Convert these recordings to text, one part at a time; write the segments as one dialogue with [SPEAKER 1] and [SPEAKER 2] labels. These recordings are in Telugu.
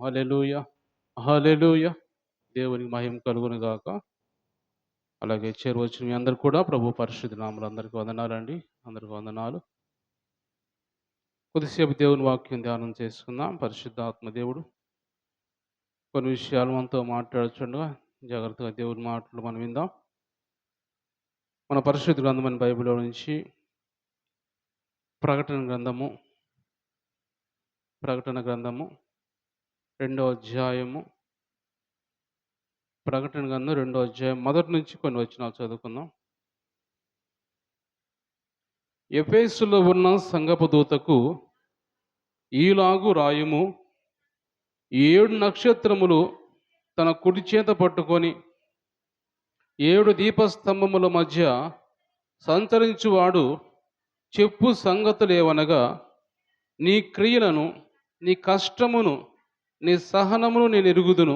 [SPEAKER 1] హల్లెలూయా! హల్లెలూయా! దేవునికి మహిమ కలుగును గాక. అలాగే చేరువచ్చిన మీ అందరికి కూడా ప్రభు పరిశుద్ధ నామములో అందరికి వందనాలండి. అందరికి వందనాలు. కొద్దిసేపు దేవుని వాక్యం ధ్యానం చేసుకుందాం. పరిశుద్ధాత్మ దేవుడు కొన్ని విషయాలు మనతో మాట్లాడుచుండగా జాగ్రత్తగా దేవుని మాటలు మనం విందాం. మన పరిశుద్ధ గ్రంథమైన బైబిల్‌లో నుంచి ప్రకటన గ్రంథము, ప్రకటన గ్రంథము 2వ అధ్యాయము, ప్రకటన గ్రంథం 2వ అధ్యాయం మొదటి నుంచి కొన్ని వచనాలు చదువుకుందాం. ఎఫెసులో ఉన్న సంఘపు దూతకు ఈలాగు రాయుము, 7 నక్షత్రములు తన కుడి చేత పట్టుకొని 7 దీపస్తంభముల మధ్య సంచరించువాడు చెప్పు సంగతులేవనగా, నీ క్రియలను, నీ కష్టమును, నీ సహనమును నేను ఎరుగుదును.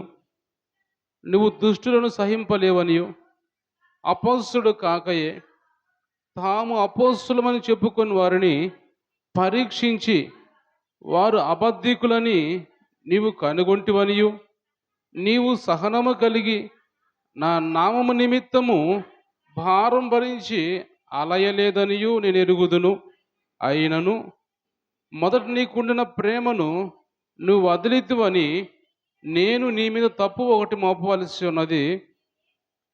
[SPEAKER 1] నువ్వు దుష్టులను సహింపలేవనియు, అపొస్తలుడు కాకయే తాము అపొస్తలుమని చెప్పుకొని వారిని పరీక్షించి వారు అబద్ధికులని నీవు కనుగొంటివనియు, నీవు సహనము కలిగి నా నామము నిమిత్తము భారం భరించి అలయలేదనియు నేను ఎరుగుదును. అయినను మొదట నీకుండిన ప్రేమను నువ్వు వదిలితివని నేను నీ మీద తప్పు ఒకటి మోపవలసి ఉన్నది.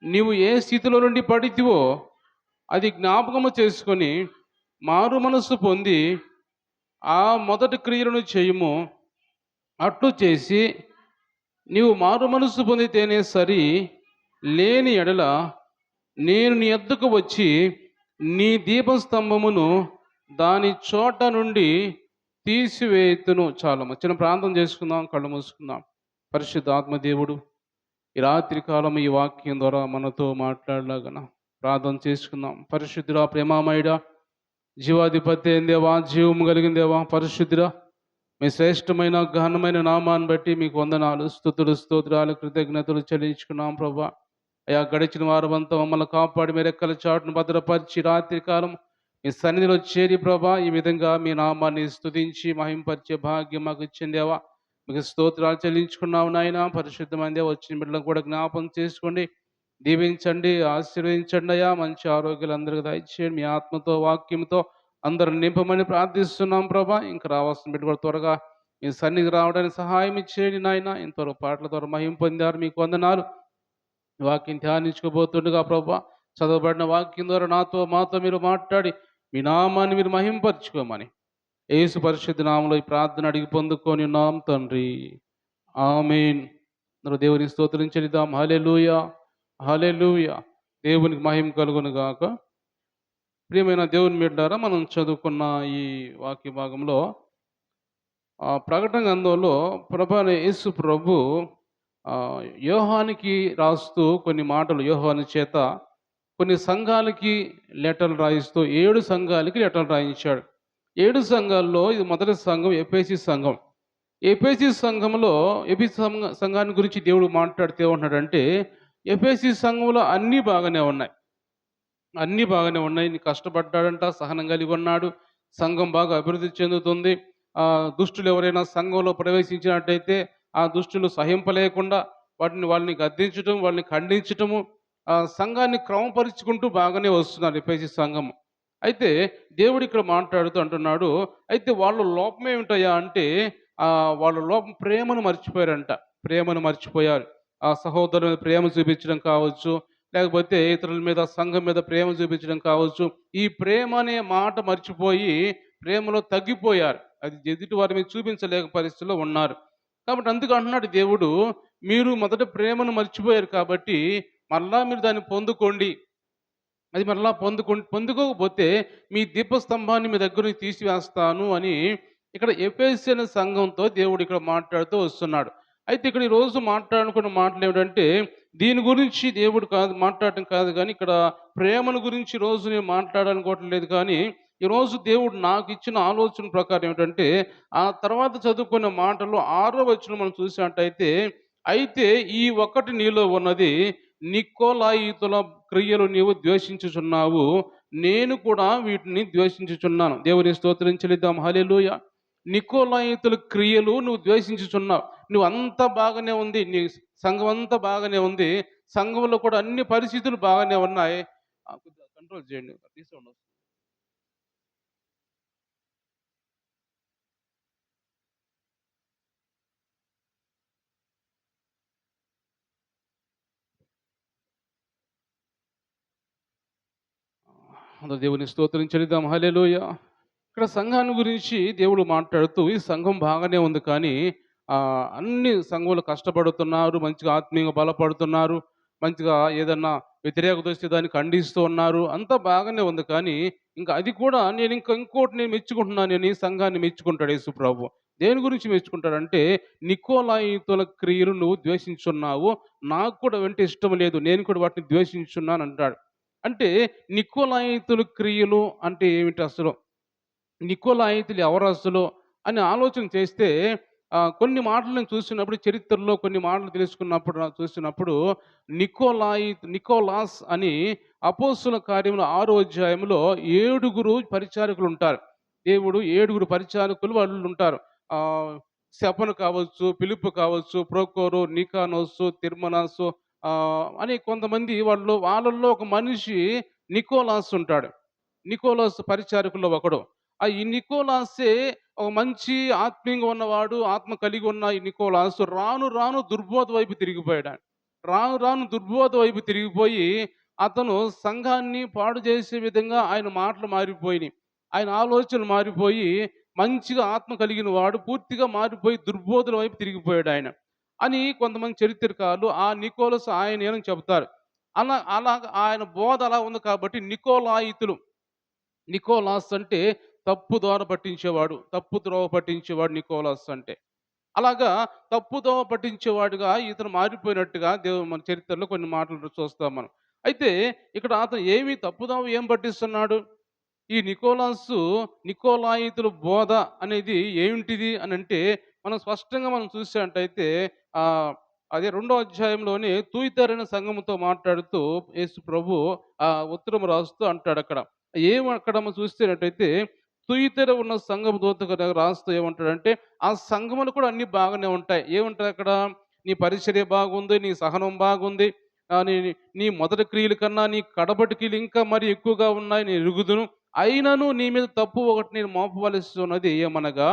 [SPEAKER 1] నీవు ఏ స్థితిలో నుండి పడితివో అది జ్ఞాపకము చేసుకొని మారు మనస్సు పొంది ఆ మొదటి క్రియలను చేయుము. అట్లు చేసి నీవు మారు మనస్సు పొందితేనే సరి, లేని ఎడల నేను నీ యొద్దకు వచ్చి నీ దీపస్తంభమును దాని చోట నుండి తీసివేతును. చాలా చిన్న ప్రార్థన చేసుకుందాం, కళ్ళు మూసుకుందాం. పరిశుద్ధ ఆత్మదేవుడు ఈ రాత్రి కాలం ఈ వాక్యం ద్వారా మనతో మాట్లాడలాగన ప్రార్థన చేసుకుందాం. పరిశుద్ధుడా, ప్రేమామయుడా, జీవాధిపతి అయిన దేవా, జీవము కలిగిన దేవా, పరిశుద్ధుడా, మీ శ్రేష్టమైన ఘనమైన నామాన్ని బట్టి మీకు వందనాలు, స్తుతులు, స్తోత్రాలు, కృతజ్ఞతలు చెల్లించుకున్నాం ప్రభా. అయా గడిచిన వారమంతా మమ్మల్ని కాపాడి మీ రెక్కల చాటును భద్రపరిచి రాత్రి కాలం మీ సన్నిధిలో చేరి ప్రభా ఈ విధంగా మీ నామాన్ని స్తుతించి మహింపరిచే భాగ్యం మాకు ఇచ్చిందేవా. మీకు స్తోత్రాలు చెల్లించుకున్నాము నాయన. పరిశుద్ధమైన దేవా, వచ్చిన బిడ్డలను కూడా జ్ఞాపకం చేసుకోండి, దీవించండి, ఆశీర్వదించండి అయ్యా. మంచి ఆరోగ్యాలు అందరికీ దయచేయండి. మీ ఆత్మతో వాక్యంతో అందరూ నింపమని ప్రార్థిస్తున్నాం ప్రభా. ఇంకా రావాల్సిన బిడ్డ కూడా త్వరగా మీ సన్నిధి రావడానికి సహాయం ఇచ్చేయండి నాయన. ఇంతవరకు పాటల ద్వారా మహిం పొందారు, మీకు వందనాలు. వాక్యం ధ్యానించుకోబోతుండగా ప్రభా, చదవబడిన వాక్యం ద్వారా నాతో మాతో మీరు మాట్లాడి మీ నామాన్ని మీరు మహింపరచుకోమని యేసు పరిశుద్ధ నామములో ఈ ప్రార్థన అడిగి పొందుకొని ఉన్నాం తండ్రి, ఆమేన్. అందరూ దేవుని స్తోత్రం చెల్లిద్దాం. హల్లెలూయా, హల్లెలూయా. దేవునికి మహిమ కలుగును గాక. ప్రియమైన దేవుని బిడ్డలారా, మనం చదువుకున్న ఈ వాక్య భాగంలో ప్రకటన గ్రంథంలో ప్రభువైన యేసు ప్రభు యోహానికి రాస్తూ కొన్ని మాటలు, యోహాను చేత కొన్ని సంఘాలకి లెటర్లు రాయిస్తూ 7 సంఘాలకి లెటర్లు రాయించాడు. 7 సంఘాల్లో ఇది మొదటి సంఘం ఎఫెసీ సంఘం. ఎఫెసీ సంఘంలో సంఘాన్ని గురించి దేవుడు మాట్లాడితే ఏమంటున్నాడంటే, ఎఫెసీ సంఘంలో అన్నీ బాగానే ఉన్నాయి, అన్నీ బాగానే ఉన్నాయి. నీ కష్టపడ్డాడంట, సహనం కలిగి ఉన్నాడు, సంఘం బాగా అభివృద్ధి చెందుతుంది. దుష్టులు ఎవరైనా సంఘంలో ప్రవేశించినట్టయితే ఆ దుష్టులు సహింపలేకుండా వాళ్ళని గద్దించటం, వాళ్ళని ఖండించటము, సంఘాన్ని క్రమపరుచుకుంటూ బాగానే వస్తున్నారు ఎఫెసీ సంఘం. అయితే దేవుడు ఇక్కడ మాట్లాడుతూ అంటున్నాడు, అయితే వాళ్ళ లోపం ఏమిటయ్యా అంటే వాళ్ళ లోపం ప్రేమను మర్చిపోయారంట. ప్రేమను మర్చిపోయారు. ఆ సహోదరుల మీద ప్రేమ చూపించడం కావచ్చు, లేకపోతే ఇతరుల మీద, సంఘం మీద ప్రేమ చూపించడం కావచ్చు. ఈ ప్రేమ అనే మాట మర్చిపోయి ప్రేమలో తగ్గిపోయారు. అది ఎదుటి వారి మీద చూపించలేక పరిస్థితిలో ఉన్నారు. కాబట్టి అందుకు అంటున్నాడు దేవుడు, మీరు మొదట ప్రేమను మర్చిపోయారు కాబట్టి మరలా మీరు దాన్ని పొందుకోండి. అది మరలా పొందుకోకపోతే మీ దీపస్తంభాన్ని మీ దగ్గర నుంచి తీసివేస్తాను అని ఇక్కడ ఎఫెసీ అనే సంఘంతో దేవుడు ఇక్కడ మాట్లాడుతూ వస్తున్నాడు. అయితే ఇక్కడ ఈరోజు మాట్లాడుకున్న మాటలు ఏమిటంటే, దీని గురించి దేవుడు మాట్లాడటం కాదు, కానీ ఇక్కడ ప్రేమను గురించి రోజు నేను మాట్లాడాలనుకోవటం లేదు. కానీ ఈరోజు దేవుడు నాకు ఇచ్చిన ఆలోచన ప్రకారం ఏమిటంటే, ఆ తర్వాత చదువుకున్న మాటలు 6వ వచనం మనం చూసినట్టయితే, అయితే ఈ ఒక్కటి నీలో ఉన్నది, నికోలాయితుల క్రియలు నీవు ద్వేషించుచున్నావు, నేను కూడా వీటిని ద్వేషించుచున్నాను. దేవుని స్తోత్రం చెల్లిద్దాం. హల్లెలూయా. నికోలాయితుల క్రియలు నువ్వు ద్వేషించుచున్నావు. నువ్వు అంతా బాగానే ఉంది. నీ సంఘం అంతా బాగానే ఉంది. సంఘంలో కూడా అన్ని పరిస్థితులు బాగానే ఉన్నాయి. కొద్దిగా కంట్రోల్ చేయండి. రీసౌండ్ వస్తుంది. దేవుని స్తోత్రం చెల్లిద్దాం. హల్లెలూయా. ఇక్కడ సంఘాన్ని గురించి దేవుడు మాట్లాడుతూ ఈ సంఘం బాగానే ఉంది కానీ అన్ని సంఘంలో కష్టపడుతున్నారు, మంచిగా ఆత్మీయంగా బలపడుతున్నారు, మంచిగా ఏదన్నా వ్యతిరేకత వస్తే దాన్ని ఖండిస్తూ ఉన్నారు, అంతా బాగానే ఉంది కానీ ఇంకా అది కూడా నేను ఇంకోటి నేను మెచ్చుకుంటున్నాను. నేను ఈ సంఘాన్ని మెచ్చుకుంటాడు యేసు ప్రభు. దేని గురించి మెచ్చుకుంటాడంటే నికోలాయితుల క్రియలు నువ్వు ద్వేషించున్నావు, నాకు కూడా వెంట ఇష్టం లేదు, నేను కూడా వాటిని ద్వేషించున్నాను అంటాడు. అంటే నికోలాయితుల క్రియలు అంటే ఏమిటి అసలు? నికోలాయితులు ఎవరు అసలు అని ఆలోచన చేస్తే కొన్ని మాటలు నేను చూసినప్పుడు, చరిత్రలో కొన్ని మాటలు తెలుసుకున్నప్పుడు చూసినప్పుడు నికోలాస్ అని అపోస్తుల కార్యములు 6వ అధ్యాయంలో 7 పరిచారకులు ఉంటారు. దేవుడు 7 పరిచారకులు వాళ్ళు ఉంటారు. శపను కావచ్చు, పిలుపు కావచ్చు, ప్రోకోరు, నికానోసు, తిర్మనాసు అని కొంతమంది వాళ్ళల్లో ఒక మనిషి నికోలాస్ ఉంటాడు. నికోలాస్ పరిచారకుల్లో ఒకడు. ఈ నికోలాసే ఒక మంచి ఆత్మీయంగా ఉన్నవాడు, ఆత్మ కలిగి ఉన్న ఈ నికోలాసు రాను రాను దుర్బోధ వైపు తిరిగిపోయాడు. రాను రాను దుర్బోధ వైపు తిరిగిపోయి అతను సంఘాన్ని పాడు చేసే విధంగా ఆయన మాటలు మారిపోయినాయి. ఆయన ఆలోచనలు మారిపోయి మంచిగా ఆత్మ కలిగిన వాడు పూర్తిగా మారిపోయి దుర్బోధల వైపు తిరిగిపోయాడు ఆయన అని కొంతమంది చరిత్రకారులు ఆ నికోలస్ ఆయనేనని చెబుతారు. అలా ఆయన బోధ అలా ఉంది కాబట్టి నికోలాస్ అంటే తప్పు దోవ పట్టించేవాడు, తప్పు ద్రోవ పట్టించేవాడు నికోలాస్ అంటే. అలాగా తప్పు దోవ పట్టించేవాడుగా ఇతను మారిపోయినట్టుగా మన చరిత్రలో కొన్ని మాటలు చూస్తాం మనం. అయితే ఇక్కడ అతను ఏం పట్టిస్తున్నాడు? ఈ నికోలాయితుల బోధ అనేది ఏమిటిది అనంటే మనం స్పష్టంగా మనం చూసినట్టయితే అదే 2వ అధ్యాయంలోనే తూయితరైన సంఘముతో మాట్లాడుతూ యేసు ప్రభు ఉత్తరం రాస్తూ అంటాడక్కడ. అక్కడ మనం చూస్తున్నట్టయితే తుయితెర ఉన్న సంఘం దూతకు రాస్తూ ఏమంటాడంటే ఆ సంఘములు కూడా అన్ని బాగానే ఉంటాయి. ఏముంటాయి అక్కడ? నీ పరిచర్య బాగుంది, నీ సహనం బాగుంది, నీ నీ మొదటి క్రియల కన్నా నీ కడపటి క్రియలు ఇంకా మరి ఎక్కువగా ఉన్నాయి, నేను ఎరుగుదును. అయినను నీ మీద తప్పు ఒకటి నేను మోపవలసి ఉన్నది ఏమనగా,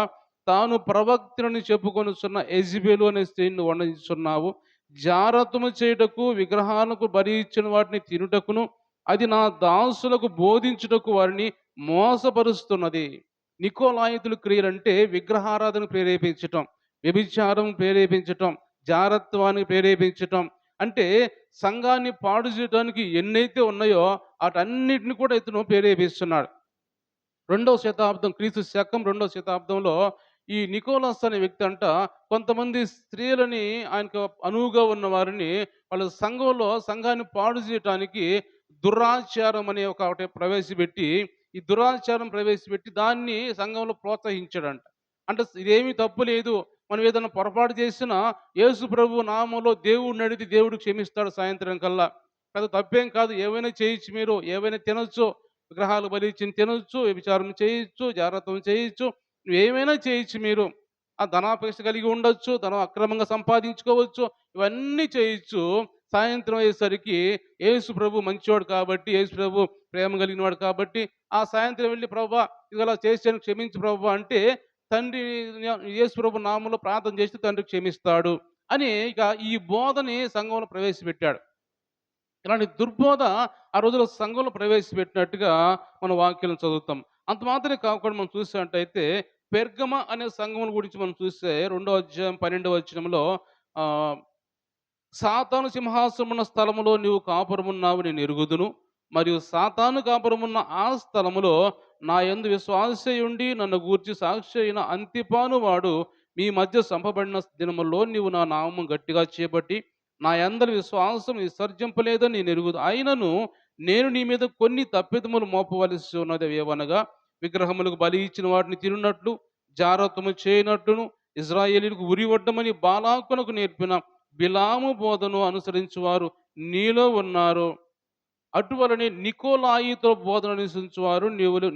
[SPEAKER 1] తాను ప్రవక్తనని చెప్పుకొనుచున్న యెజబెలు అనే స్త్రీని వండించున్నావు. జారత్వము చేయుటకు విగ్రహాలకు బలి ఇచ్చిన వాటిని తినుటకును అది నా దాసులకు బోధించుటకు వారిని మోసపరుస్తున్నది. నికోలాయితుల క్రియలంటే విగ్రహారాధన ప్రేరేపించటం, వ్యభిచారం ప్రేరేపించటం, జారత్వాన్ని ప్రేరేపించటం. అంటే సంఘాన్ని పాడు చేయడానికి ఎన్నైతే ఉన్నాయో వాటన్నిటిని కూడా ఇతను ప్రేరేపిస్తున్నాడు. క్రీస్తు శకం 2వ శతాబ్దంలో ఈ నికోలస్ అనే వ్యక్తి అంట కొంతమంది స్త్రీలని ఆయనకు అనువుగా ఉన్న వారిని వాళ్ళ సంఘాన్ని పాడు చేయటానికి దురాచారం అనే ఒకటి ప్రవేశపెట్టి ఈ దురాచారం ప్రవేశపెట్టి దాన్ని సంఘంలో ప్రోత్సహించాడంట. అంటే ఇదేమీ తప్పు లేదు, మనం ఏదైనా పొరపాటు చేసినా యేసు ప్రభు నామంలో దేవుడిని అడిగితే దేవుడు క్షమిస్తాడు సాయంత్రం కల్లా. పెద్ద తప్పేం కాదు, ఏవైనా చేయొచ్చు, మీరు ఏవైనా తినొచ్చు, విగ్రహాలు బలిచ్చిన తినొచ్చు, వ్యభిచారం చేయొచ్చు, జాగ్రత్తం చేయొచ్చు, ఏమైనా చేయొచ్చు. మీరు ఆ ధనాపేక్ష కలిగి ఉండొచ్చు, ధనం అక్రమంగా సంపాదించుకోవచ్చు, ఇవన్నీ చేయొచ్చు. సాయంత్రం అయ్యేసరికి యేసు ప్రభు మంచివాడు కాబట్టి, యేసు ప్రభు ప్రేమ కలిగిన వాడు కాబట్టి ఆ సాయంత్రం వెళ్ళి ప్రభువా ఇదిలా చేశాను క్షమించు ప్రభువా అంటే తండ్రి యేసు ప్రభు నామంలో ప్రార్థన చేస్తే తండ్రి క్షమిస్తాడు అని ఇక ఈ బోధని సంఘంలో ప్రవేశపెట్టాడు. ఇలాంటి దుర్బోధ ఆ రోజుల్లో సంఘంలో ప్రవేశపెట్టినట్టుగా మనం వాక్యాలను చదువుతాం. అంత మాత్రమే కాకుండా మనం చూసినట్టయితే పెర్గమ అనే సంఘం గురించి మనం చూస్తే 2వ అధ్యాయం 12వ వచనంలో సాతాను సింహాసనమున్న స్థలములో నీవు కాపురమున్నావు నేను ఎరుగుదును, మరియు సాతాను కాపురమున్న ఆ స్థలములో నా యందు విశ్వాసయుండి నన్ను గూర్చి సాక్షి అయిన అంతిపాను వాడు మీ మధ్య సంపబడిన దినములో నీవు నా నామం గట్టిగా చేపట్టి నా యందరి విశ్వాసం విసర్జింపలేదని నేను ఎరుగుదు. అయినను నేను నీ మీద కొన్ని తప్పిదములు మోపవలసి ఉన్నది. ఏవనగా విగ్రహములకు బలి ఇచ్చిన వాటిని తిన్నట్లు, జారత్వము చేయనట్లును, ఇజ్రాయేలీలకు ఉరి వడ్డమని బాలాకునకు నేర్పిన బిలాము బోధను అనుసరించువారు నీలో ఉన్నారు. అటువలనే నికోలాయితో బోధన నివసించువారు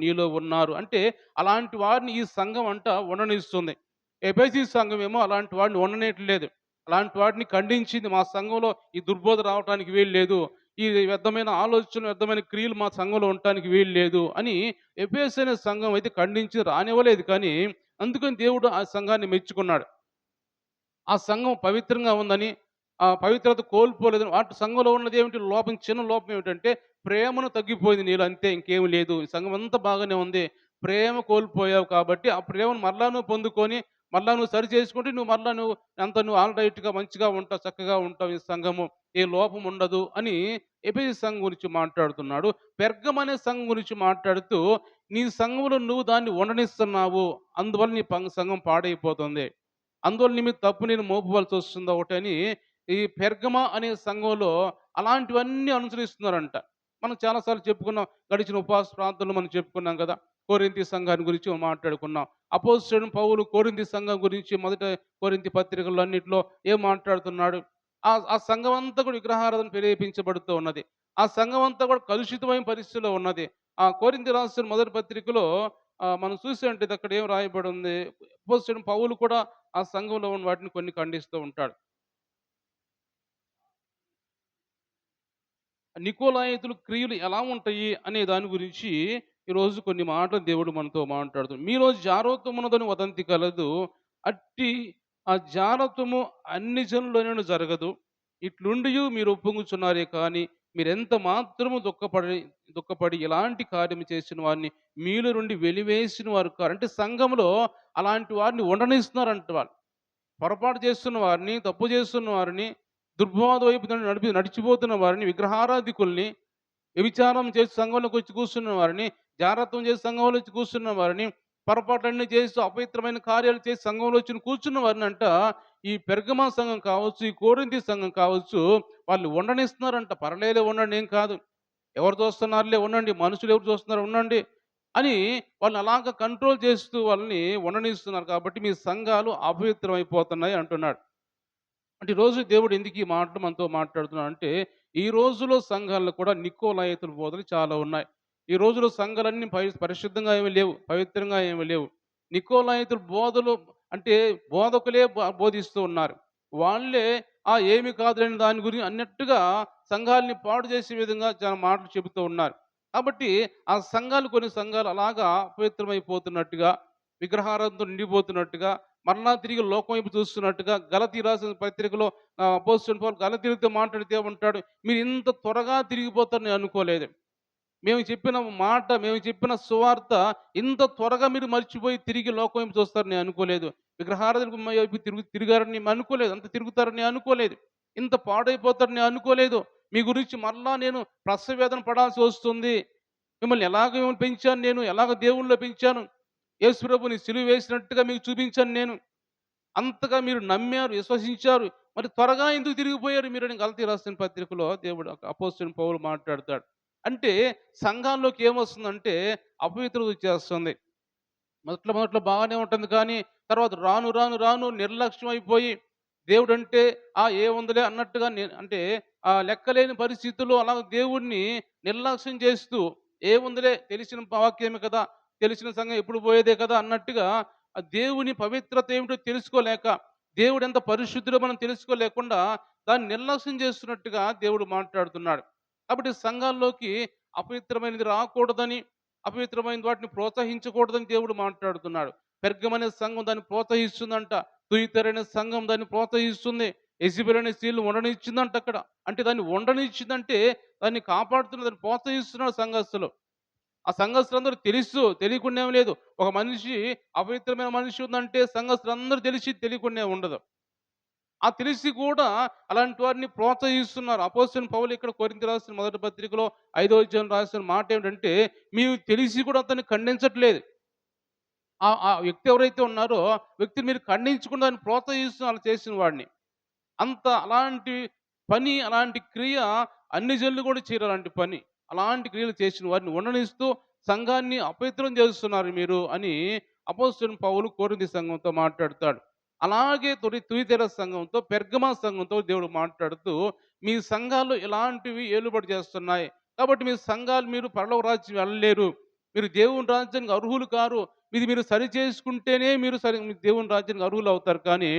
[SPEAKER 1] నీలో ఉన్నారు. అంటే అలాంటి వారిని ఈ సంఘం ఉండనిస్తుంది. ఎఫెసీ సంఘం ఏమో అలాంటి వాడిని ఉండనీయట్లేదు. అలాంటి వాటిని ఖండించింది. మా సంఘంలో ఈ దుర్బోధ రావటానికి వీలు లేదు. ఈ వ్యర్థమైన ఆలోచనలు, వ్యర్థమైన క్రియలు మా సంఘంలో ఉండటానికి వీలు లేదు అని ఎఫెసు అనే సంఘం అయితే ఖండించి రానివ్వలేదు. కానీ అందుకని దేవుడు ఆ సంఘాన్ని మెచ్చుకున్నాడు. ఆ సంఘం పవిత్రంగా ఉందని, ఆ పవిత్రత కోల్పోలేదని, వాటి సంఘంలో ఉన్నదేమిటి లోపం, చిన్న లోపం ఏమిటంటే ప్రేమను తగ్గిపోయింది నీలో అంతే, ఇంకేమి లేదు. ఈ సంఘం అంతా బాగానే ఉంది. ప్రేమ కోల్పోయావు కాబట్టి ఆ ప్రేమను మరలా నువ్వు పొందుకొని, మరలా నువ్వు సరి చేసుకుంటే నువ్వు ఆల్ రైట్‌గా మంచిగా ఉంటావు, చక్కగా ఉంటావు. ఈ సంఘము ఏ లోపం ఉండదు అని ఎఫెసు సంఘం గురించి మాట్లాడుతున్నాడు. పెర్గం అనే సంఘం గురించి మాట్లాడుతూ, నీ సంఘంలో నువ్వు దాన్ని ఉండనిస్తున్నావు. అందువల్ల నీ సంఘం పాడైపోతుంది. అందువల్ల నీ మీద తప్పు నేను మోపవలసి వస్తుంది ఒకటని ఈ పెర్గమ అనే సంఘంలో అలాంటివన్నీ అనుసరిస్తున్నారంట. మనం చాలా సార్లు చెప్పుకున్నాం. గడిచిన ఉపవాస ప్రార్థనలో మనం చెప్పుకున్నాం కదా! కొరింథీ సంఘాన్ని గురించి మనం మాట్లాడుకున్నాం. అపోస్తలుడైన పౌలు కొరింథీ సంఘం గురించి మొదట కొరింథీ పత్రికల్లో అన్నిట్లో ఏం మాట్లాడుతున్నాడు? ఆ సంఘం అంతా కూడా విగ్రహారాధన ప్రేరేపించబడుతూ ఉన్నది. ఆ సంఘం అంతా కూడా కలుషితమైన పరిస్థితిలో ఉన్నది. ఆ కొరింథీ రాసిన మొదటి పత్రికలో మనం చూసినట్టయితే అక్కడ ఏం రాయబడి ఉంది? అపోస్తలుడైన పౌలు కూడా ఆ సంఘంలో ఉన్న వాటిని కొన్ని ఖండిస్తూ ఉంటాడు. నికోలాయితుల క్రియలు ఎలా ఉంటాయి అనే దాని గురించి ఈరోజు కొన్ని మాటలు దేవుడు మనతో మాట్లాడుతున్నాడు. మీలో జారత్వమున్నదని వదంతి కలదు. అట్టి ఆ జారత్వము అన్ని జనులైనను జరగదు. ఇట్లుండియు మీరు ఒప్పుకొనుచున్నారే కానీ మీరెంత మాత్రము దుఃఖపడి ఎలాంటి కార్యము చేసిన వారిని మీలో నుండి వెలివేసిన వారు కారు. అంటే సంఘంలో అలాంటి వారిని ఉండనిస్తున్నారంట వాళ్ళు. పొరపాటు చేస్తున్న వారిని, తప్పు చేస్తున్న వారిని, దుర్బోధ వైపు నడిచిపోతున్న వారిని, విగ్రహారాధికుల్ని, వ్యభిచారం చేసి సంఘంలోకి వచ్చి కూర్చున్న వారిని, జారత్వం చేసి సంఘంలో వచ్చి కూర్చున్న వారిని, పొరపాట్లన్నీ చేస్తూ అపవిత్రమైన కార్యాలు చేసి సంఘంలో వచ్చి కూర్చున్న వారినంట ఈ పెర్గమా సంఘం కావచ్చు, ఈ కొరింథీ సంఘం కావచ్చు, వాళ్ళు ఉండనిస్తున్నారంట. పర్లేదే ఉండండి, ఏం కాదు. ఎవరు చూస్తున్నారులే ఉండండి, మనుషులు ఎవరు చూస్తున్నారు ఉండండి అని వాళ్ళని అలాగ కంట్రోల్ చేస్తూ వాళ్ళని ఉండనిస్తున్నారు. కాబట్టి మీ సంఘాలు అపవిత్రమైపోతున్నాయి అంటున్నాడు. అంటే ఈరోజు దేవుడు ఎందుకు ఈ మాటలు మనతో మాట్లాడుతున్నాడు అంటే, ఈ రోజులో సంఘాల్లో కూడా నికోలాయితుల బోధలు చాలా ఉన్నాయి. ఈ రోజులో సంఘాలన్నీ పరిశుద్ధంగా ఏమీ లేవు, పవిత్రంగా ఏమీ లేవు. నికోలాయితుల బోధలు అంటే బోధకులే బోధిస్తూ ఉన్నారు. వాళ్ళే ఏమి కాదులేని దాని గురించి అన్నట్టుగా సంఘాల్ని పాడు చేసే విధంగా చాలా మాటలు చెబుతూ ఉన్నారు. కాబట్టి ఆ సంఘాలు, కొన్ని సంఘాలు అలాగా అపవిత్రమైపోతున్నట్టుగా, విగ్రహారాధనతో నిండిపోతున్నట్టుగా, మరలా తిరిగి లోకం వైపు చూస్తున్నట్టుగా గలతీ రాసిన పత్రికలో అపోస్తలుడైన పౌలు గలతీయులతో మాట్లాడితే ఉంటాడు, మీరు ఇంత త్వరగా తిరిగిపోతారని నేను అనుకోలేదు. మేము చెప్పిన సువార్త ఇంత త్వరగా మీరు మర్చిపోయి తిరిగి లోకం వైపు చూస్తారని నేను అనుకోలేదు. విగ్రహారాధన వైపు తిరిగారని నేను అనుకోలేదు. అంత తిరుగుతారని నేను అనుకోలేదు. ఇంత పాడైపోతారని నేను అనుకోలేదు. మీ గురించి మరలా నేను ప్రసవేదన పడాల్సి వస్తుంది. మిమ్మల్ని పెంచాను నేను, ఎలాగ దేవుళ్ళో పెంచాను, యేసుప్రభుని సిలువ వేసినట్టుగా మీకు చూపించాను నేను. అంతగా మీరు నమ్మారు, విశ్వసించారు. మరి త్వరగా ఎందుకు తిరిగిపోయారు మీరని గలతీ రాసిన పత్రికలో దేవుడు అపోస్తలుడైన పౌలు మాట్లాడతాడు. అంటే సంఘాల్లోకి ఏమొస్తుందంటే అపవిత్రత వచ్చేస్తుంది. మొదట్లో బాగానే ఉంటుంది కానీ తర్వాత రాను నిర్లక్ష్యం అయిపోయి దేవుడంటే ఏముందిలే అన్నట్టుగా అంటే లెక్కలేని పరిస్థితుల్లో అలా దేవుడిని నిర్లక్ష్యం చేస్తూ ఏముందిలే తెలిసిన వాక్యమే కదా, తెలిసిన సంఘం ఎప్పుడు పోయేదే కదా అన్నట్టుగా ఆ దేవుని పవిత్రత ఏమిటో తెలుసుకోలేక, దేవుడు ఎంత పరిశుద్ధుడో మనం తెలుసుకోలేకుండా దాన్ని నిర్లక్ష్యం చేస్తున్నట్టుగా దేవుడు మాట్లాడుతున్నాడు. కాబట్టి సంఘాల్లోకి అపవిత్రమైనది రాకూడదని, అపవిత్రమైన వాటిని ప్రోత్సహించకూడదని దేవుడు మాట్లాడుతున్నాడు. పెర్గమనే సంఘం దాన్ని ప్రోత్సహిస్తుందంట. తుయితరైన సంఘం దాన్ని ప్రోత్సహిస్తుంది. యెజబెల్ అనే స్త్రీలు ఉండనిచ్చిందంట అక్కడ. అంటే దాన్ని ఉండనిచ్చిందంటే దాన్ని కాపాడుతున్న, దాన్ని ప్రోత్సహిస్తున్నాడు సంఘస్థులు. ఆ సంఘస్థులందరూ తెలియకుండా ఏమి లేదు. ఒక మనిషి అపవిత్రమైన మనిషి ఉందంటే సంఘస్థులందరూ తెలియకుండా ఉండదు. తెలిసి కూడా అలాంటి వారిని ప్రోత్సహిస్తున్నారు. అపోస్తలుడైన పౌలు ఇక్కడ కొరింథీ రాసిన మొదటి పత్రికలో 5వ అధ్యాయం రాసిన మాట ఏమిటంటే, మీరు తెలిసి కూడా అతన్ని ఖండించట్లేదు. ఆ వ్యక్తి ఎవరైతే ఉన్నారో వ్యక్తిని మీరు ఖండించకుండా దాన్ని ప్రోత్సహిస్తున్నారు అలా చేసిన వాడిని. అలాంటి పని, అలాంటి క్రియ అన్ని జనులు కూడా చేయరు అలాంటి పని. అలాంటి క్రియలు చేసిన వారిని ఉండనిస్తూ సంఘాన్ని అపవిత్రం చేస్తున్నారు మీరు అని అపోస్తలుడైన పౌలు కొరింథీ సంఘంతో మాట్లాడతాడు. అలాగే తుయితైర సంఘంతో, పెర్గమా సంఘంతో దేవుడు మాట్లాడుతూ, మీ సంఘాలు ఇలాంటివి ఏలుబడి చేస్తున్నాయి. కాబట్టి మీ సంఘాలు మీరు పరలోక రాజ్యం వెళ్ళలేరు. మీరు దేవుని రాజ్యానికి అర్హులు కారు. ఇది మీరు సరి చేసుకుంటేనే మీరు మీరు దేవుని రాజ్యానికి అర్హులవుతారు కానీ,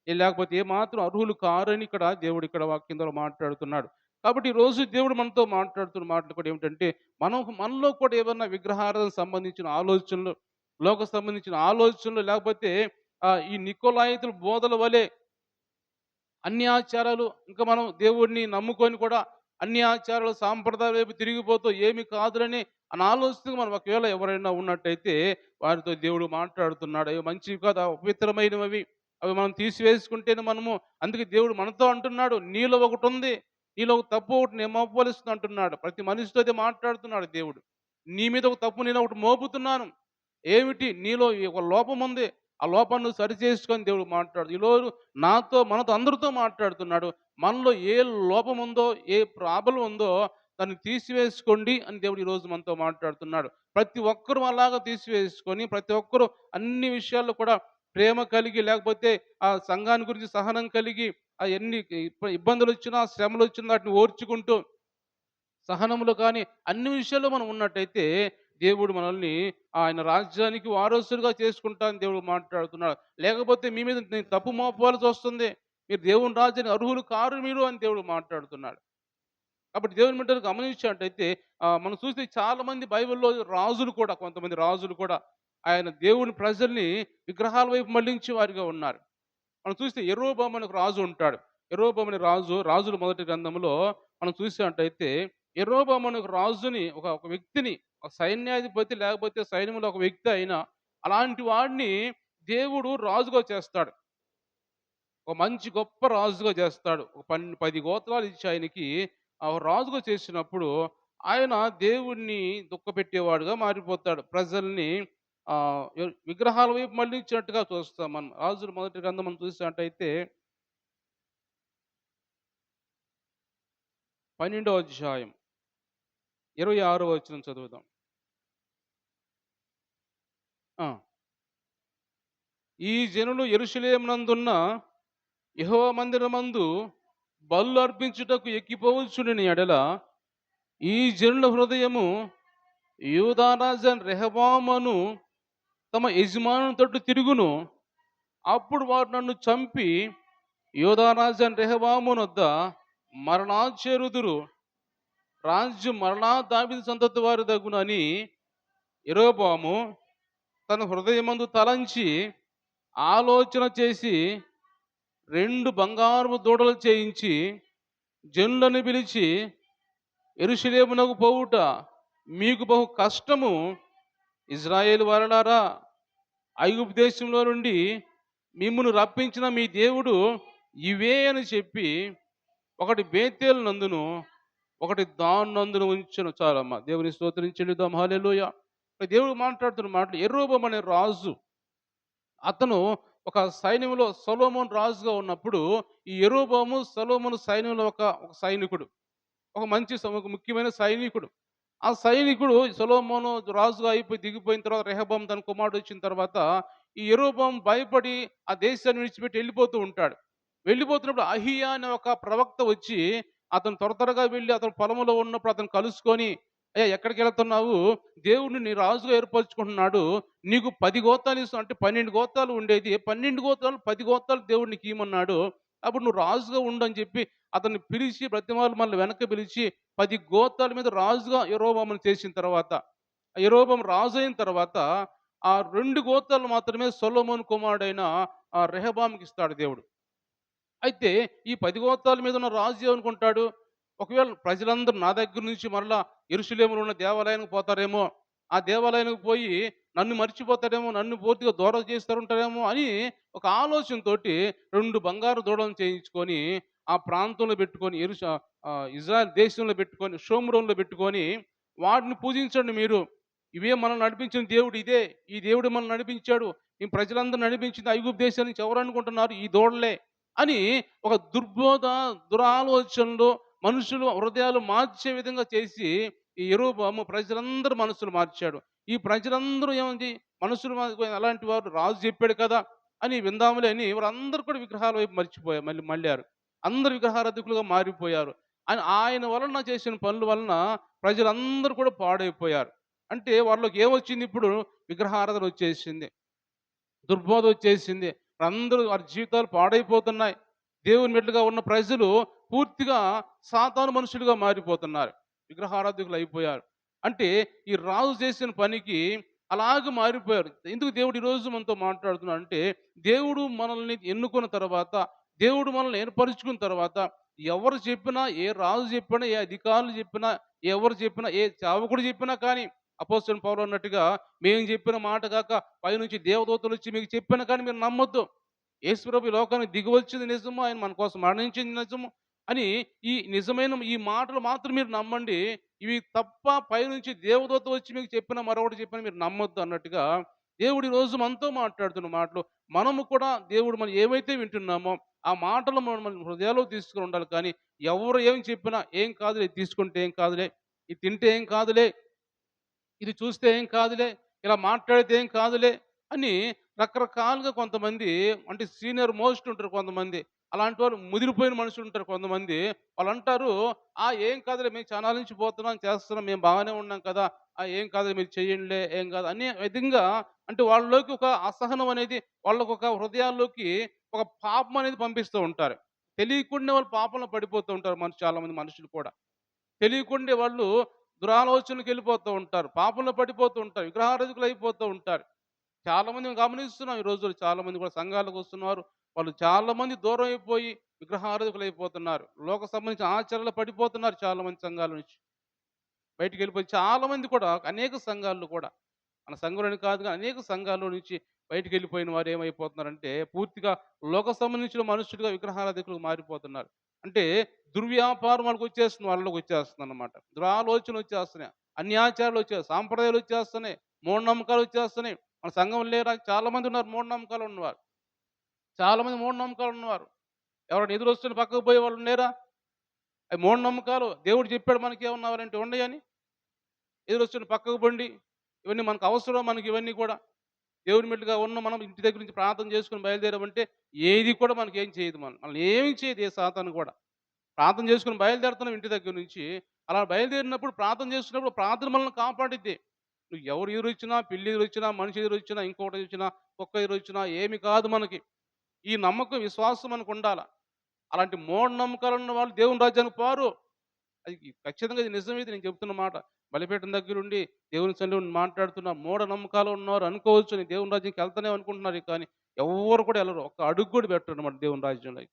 [SPEAKER 1] లేకపోతే ఏమాత్రం అర్హులు కారని ఇక్కడ దేవుడు ఇక్కడ వాక్యం ద్వారా మాట్లాడుతున్నాడు. కాబట్టి ఈరోజు దేవుడు మనతో మాట్లాడుతున్న మాటలు కూడా ఏమిటంటే, మనలో కూడా ఏమన్నా విగ్రహారాధనకు సంబంధించిన ఆలోచనలు, లోక సంబంధించిన ఆలోచనలు లేకపోతే ఈ నికోలాయితుల బోధల వలె అన్ని ఆచారాలు ఇంకా మనం దేవుడిని నమ్ముకొని కూడా అన్ని ఆచారాలు సాంప్రదాయాల వైపు తిరిగిపోతూ ఏమి కాదులని అని ఆలోచిస్తూ మనం ఒకవేళ ఎవరైనా ఉన్నట్టయితే వారితో దేవుడు మాట్లాడుతున్నాడు. అవి మంచివి కాదు, అపవిత్రమైనవి, అవి మనం తీసివేసుకుంటేనే మనము, అందుకే దేవుడు మనతో అంటున్నాడు, నీలో ఒకటి ఉంది, నీలో ఒక తప్పు ఒకటి నేను మోపవలసింది అంటున్నాడు. ప్రతి మనిషితో అయితే మాట్లాడుతున్నాడు దేవుడు. నీ మీద ఒక తప్పు నేను ఒకటి మోపుతున్నాను, ఏమిటి నీలో ఈ ఒక లోపం ఉంది, ఆ లోపాన్ని నువ్వు సరిచేసుకొని దేవుడు మాట్లాడు. ఈరోజు మనతో అందరితో మాట్లాడుతున్నాడు. మనలో ఏ లోపం ఉందో, ఏ ప్రాబ్లం ఉందో దాన్ని తీసివేసుకోండి అని దేవుడు ఈరోజు మనతో మాట్లాడుతున్నాడు. ప్రతి ఒక్కరూ అలాగా తీసివేసుకొని, ప్రతి ఒక్కరూ అన్ని విషయాల్లో కూడా ప్రేమ కలిగి, లేకపోతే ఆ సంఘాన్ని గురించి సహనం కలిగి, ఎన్ని ఇబ్బందులొచ్చినా, శ్రమలొచ్చినా వాటిని ఓర్చుకుంటూ సహనములో కానీ అన్ని విషయాల్లో మనం ఉన్నట్టయితే దేవుడు మనల్ని ఆయన రాజ్యానికి వారసులుగా చేసుకుంటానని దేవుడు మాట్లాడుతున్నాడు. లేకపోతే మీ మీద నేను తప్పు మోపవలసి వస్తుంది, మీరు దేవుని రాజ్యానికి అర్హులు కారు మీరు అని దేవుడు మాట్లాడుతున్నాడు. కాబట్టి దేవుని బిడ్డలు గమనించినట్టయితే మనం చూస్తే చాలామంది బైబిల్‌లో రాజులు కూడా, కొంతమంది రాజులు కూడా ఆయన దేవుని ప్రజల్ని విగ్రహాల వైపు మళ్లించే వారిగా ఉన్నారు. మనం చూస్తే యెరోబాము అనే ఒక రాజు ఉంటాడు. యెరోబాము అనే రాజు రాజుల మొదటి గ్రంథంలో మనం చూసినట్టయితే యెరోబాము అనే ఒక రాజుని, ఒక ఒక వ్యక్తిని, ఒక సైన్యాధిపతి లేకపోతే సైన్యంలో ఒక వ్యక్తి అయినా అలాంటి వాడిని దేవుడు రాజుగా చేస్తాడు. ఒక మంచి గొప్ప రాజుగా చేస్తాడు. ఒక 10 గోత్రాలు ఇచ్చి ఆయనకి రాజుగా చేసినప్పుడు ఆయన దేవుడిని దుఃఖపెట్టేవాడుగా మారిపోతాడు. ప్రజల్ని విగ్రహాల వైపు మళ్లించినట్టుగా చూస్తాం మనం. రాజుల మొదటి గ్రంథం మనం చూసినట్టయితే 12వ అధ్యాయం 26వ వచనం చదువుదాం. ఆ! ఈ జనులు యెరూషలేమునందున్న యెహోవా మందిరమందు బలులు అర్పించుటకు ఎక్కిపోవచ్చుండిన ఎడల ఈ జనుల హృదయము యూదా రాజైన రెహబామును తమ యజమానుని తట్టు తిరుగును. అప్పుడు వారు నన్ను చంపి యూదా రాజైన రెహబామునొద్ద మరణా చేరుదురు. రాజ్యం మరలా దావీదు సంతతి వారి దగును అని యెరోబాము తన హృదయమందు తలంచి ఆలోచన చేసి 2 బంగారపు దూడలు చేయించి జనులను పిలిచి, యెరూషలేమునకు పోవుట మీకు బహు కష్టము. ఇశ్రాయేలు వారలారా, ఐగుప్తు దేశంలో నుండి మిమ్మును రప్పించిన మీ దేవుడు ఇవే అని చెప్పి, ఒకటి బేతేలు నందును, ఒకటి దాను నందును ఉంచెను. చాలమ్మా, దేవుని స్తోత్రం చెల్లిద్దాం. హల్లెలూయా. దేవుడు మాట్లాడుతున్న మాటలు. యెరోబాము అనే రాజు, అతను ఒక సైన్యంలో సొలొమోను రాజుగా ఉన్నప్పుడు ఈ యెరోబాము సొలొమోను సైన్యంలో ఒక ఒక సైనికుడు. ఒక మంచి ఒక ముఖ్యమైన సైనికుడు. ఆ సైనికుడు సొలొమోను రాజుగా అయిపోయి దిగిపోయిన తర్వాత, రెహబాము తన కుమారుడు వచ్చిన తర్వాత ఈ యెరోబాము భయపడి ఆ దేశాన్ని విడిచిపెట్టి వెళ్ళిపోతూ ఉంటాడు. వెళ్ళిపోతున్నప్పుడు అహియా అనే ఒక ప్రవక్త వచ్చి అతను త్వరగా వెళ్ళి అతను పొలంలో ఉన్నప్పుడు అతను కలుసుకొని, అయ్యా ఎక్కడికి వెళ్తున్నావు, దేవుడు నీ రాజుగా ఏర్పరచుకుంటున్నాడు, నీకు 10 గోత్రాలు ఇస్తాను అంటే 12 గోత్రాలు ఉండేది, 12 గోత్రాలు 10 గోత్రాలు దేవుడు నీకు ఇమ్మన్నాడు, అప్పుడు నువ్వు రాజుగా ఉండు అని చెప్పి అతన్ని పిలిచి బ్రతిమాలు మళ్ళీ వెనక్కి పిలిచి 10 గోత్రాల మీద రాజుగా యెరోబామును చేసిన తర్వాత, యెరోబాము రాజు అయిన తర్వాత ఆ 2 గోత్రాలు మాత్రమే సొలొమోను కుమారుడైన రెహబాముకి ఇస్తాడు దేవుడు. అయితే ఈ 10 గోత్రాల మీద ఉన్న రాజు ఏమనుకుంటాడు, ఒకవేళ ప్రజలందరూ నా దగ్గర నుంచి మరలా యెరూషలేములో ఉన్న దేవాలయానికి పోతారేమో, ఆ దేవాలయానికి పోయి నన్ను మర్చిపోతారేమో, నన్ను పూర్తిగా దూరం చేస్తారుంటారేమో అని ఒక ఆలోచనతోటి 2 బంగారు దూడలను చేయించుకొని ఆ ప్రాంతంలో పెట్టుకొని, ఇజ్రాయెల్ దేశంలో పెట్టుకొని, షోమ్రోన్‌లో పెట్టుకొని, వాటిని పూజించండి మీరు. ఇవే మనల్ని నడిపించిన దేవుడు ఇదే. ఈ దేవుడు మనల్ని నడిపించాడు. ఈ ప్రజలందరూ నడిపించింది ఐగుప్తు దేశం నుంచి ఎవరనుకుంటున్నారు, ఈ దూడలే అని ఒక దురాలోచనలు మనుషులు హృదయాలు మార్చే విధంగా చేసి ఈ యెరోబాము ప్రజలందరూ మనసులు మార్చాడు. ఈ ప్రజలందరూ ఏముంది, మనుషులు అలాంటి వారు రాజు చెప్పాడు కదా అని విందాములే అని వారందరూ కూడా విగ్రహాల వైపు మర్చిపోయారు, మళ్ళారు. అందరు విగ్రహారాధకులుగా మారిపోయారు. ఆయన వలన చేసిన పనుల వలన ప్రజలందరూ కూడా పాడైపోయారు. అంటే వాళ్ళకి ఏమొచ్చింది ఇప్పుడు? విగ్రహారాధన వచ్చేసింది. దుర్బోధ వచ్చేసింది. అందరూ వారి జీవితాలు పాడైపోతున్నాయి. దేవుని బిడ్డలుగా ఉన్న ప్రజలు పూర్తిగా సాతాను మనుషులుగా మారిపోతున్నారు. విగ్రహారాధకులు అయిపోయారు. అంటే ఈ రాజు చేసిన పనికి అలాగే మారిపోయారు. ఎందుకు దేవుడు ఈరోజు మనతో మాట్లాడుతున్నాడంటే, దేవుడు మనల్ని ఎన్నుకున్న తర్వాత, దేవుడు మనల్ని ఏర్పరుచుకున్న తర్వాత, ఎవరు చెప్పినా, ఏ రాజు చెప్పినా, ఏ అధికారులు చెప్పినా, ఎవరు చెప్పినా, ఏ సేవకుడు చెప్పినా కానీ, అపోస్తలుడు పౌలు అన్నట్టుగా, మేము చెప్పిన మాట గాక పైనుంచి దేవదూతలొచ్చి మీకు చెప్పినా కానీ మీరు నమ్మొద్దు. యేసుప్రభు ఈ లోకానికి దిగివచ్చింది నిజము. ఆయన మన కోసం మరణించింది నిజము అని ఈ నిజమైన ఈ మాటలు మాత్రం మీరు నమ్మండి. ఇవి తప్ప పైనుంచి దేవదూత వచ్చి మీకు చెప్పినా, మరొకటి చెప్పినా మీరు నమ్మొద్దు అన్నట్టుగా దేవుడు ఈరోజు మనతో మాట్లాడుతున్న మాటలు. మనము కూడా దేవుడు మనం ఏమైతే వింటున్నామో ఆ మాటలు మనం మన హృదయాల్లోకి తీసుకొని ఉండాలి. కానీ ఎవరు ఏం చెప్పినా ఏం కాదులే, ఇది తీసుకుంటే ఏం కాదులే, ఇది తింటే ఏం కాదులే, ఇది చూస్తే ఏం కాదులే, ఇలా మాట్లాడితే ఏం కాదులే అని రకరకాలుగా కొంతమంది, అంటే సీనియర్ మోస్ట్ ఉంటారు కొంతమంది. అలాంటి వాళ్ళు ముదిరిపోయిన మనుషులు ఉంటారు కొంతమంది. వాళ్ళంటారు, ఏం కాదులే, మేము చానాల నుంచి పోతున్నాం, చేస్తున్నాం, మేము బాగానే ఉన్నాం కదా! ఏం కాదులే, మీరు చేయండిలే, ఏం కాదు" అనే విధంగా, అంటే వాళ్ళలోకి ఒక అసహనం అనేది, వాళ్ళకొక హృదయాల్లోకి ఒక పాపం అనేది పంపిస్తూ ఉంటారు. తెలియకుండానే వాళ్ళు పాపంలో పడిపోతూ ఉంటారు చాలామంది మనుషులు కూడా. తెలియకుండే వాళ్ళు దురాలోచనలకెళ్ళిపోతూ ఉంటారు. పాపంలో పడిపోతూ ఉంటారు. విగ్రహారాధకులయిపోతూ ఉంటారు. చాలామంది మేము గమనిస్తున్నాం ఈ రోజుల్లో, చాలామంది కూడా సంఘాలకొస్తున్నారు. వాళ్ళు చాలామంది దూరం అయిపోయి విగ్రహారాధకులయిపోతున్నారు. లోక సంబంధించిన ఆచరణలో పడిపోతున్నారు చాలామంది సంఘాల నుంచి. బయటికెళ్ళిపోయి చాలామంది కూడా అనేక సంఘాల్లో కూడా, మన సంఘంలోని కాదు గానీ అనేక సంఘాల్లో నుంచి బయటికెళ్ళిపోయిన వారు ఏమైపోతున్నారంటే, పూర్తిగా లోక సంబంధించిన మనుషులుగా విగ్రహారాధకులుగా మారిపోతున్నారు. అంటే దుర్వ్యాపారం వాళ్ళకొచ్చేస్తుందన్నమాట. దురాలోచనలొచ్చేస్తున్నాయి. అన్యాచారాలొచ్చేస్తున్నాయి. సాంప్రదాయాలొచ్చేస్తున్నాయి. మూఢనమ్మకాలొచ్చేస్తున్నాయి. మన సంఘం లేరా? చాలామంది ఉన్నారు మూఢనమ్మకాలున్నవారు. చాలామంది మూఢనమ్మకాలున్నవారు. ఎవరైనా ఎదురొస్తున్న పక్కకు పోయేవాళ్ళు లేరా? అవి మూఢనమ్మకాలు. దేవుడు చెప్పాడు మనకేమన్నా అలాంటివి ఉండయని? ఎదురొస్తున్న పక్కకు పొండి. ఇవన్నీ మనకు అవసరం, మనకివన్నీ కూడా. దేవుని బిడ్డగా ఉన్న మనం ఇంటి దగ్గర నుంచి ప్రార్థన చేసుకొని బయలుదేరామంటే ఏది కూడా మనకేం చేయదు. మనల్ని ఏమి చేయదు ఏ సాతాను కూడా. ప్రార్థన చేసుకొని బయలుదేరుతున్నాం ఇంటి దగ్గర నుంచి. అలా బయలుదేరినప్పుడు ప్రార్థన చేస్తున్నప్పుడు ప్రార్థన మనల్ని కాపాడిద్ది. నువ్వు ఎవరు ఎదురొచ్చినా, పిల్లి ఎదురొచ్చినా, మనిషి ఎదురొచ్చినా, ఇంకొకటి ఎదురొచ్చినా, కుక్క ఎదురొచ్చినా ఏమి కాదు మనకి. ఈ నమ్మకం, విశ్వాసం మనకుండాల. అలాంటి మూఢనమ్మకాలున్న వాళ్ళు దేవుని రాజ్యానికి పోరు. అది ఖచ్చితంగా ఇది నిజమే, ఇది నేను చెప్తున్న మాట. బలిపీఠం దగ్గరుండి దేవుని సన్నిధిలో మాట్లాడుతున్న మూఢనమ్మకాలు ఉన్నవారు అనుకోవచ్చు, నేను దేవుని రాజ్యానికి వెళ్తానే అనుకుంటున్నారు కానీ ఎవ్వరు కూడా ఎళ్ళరు. ఒక్క అడుగు కూడా పెట్టరన్నమాట దేవుని రాజ్యంలోకి.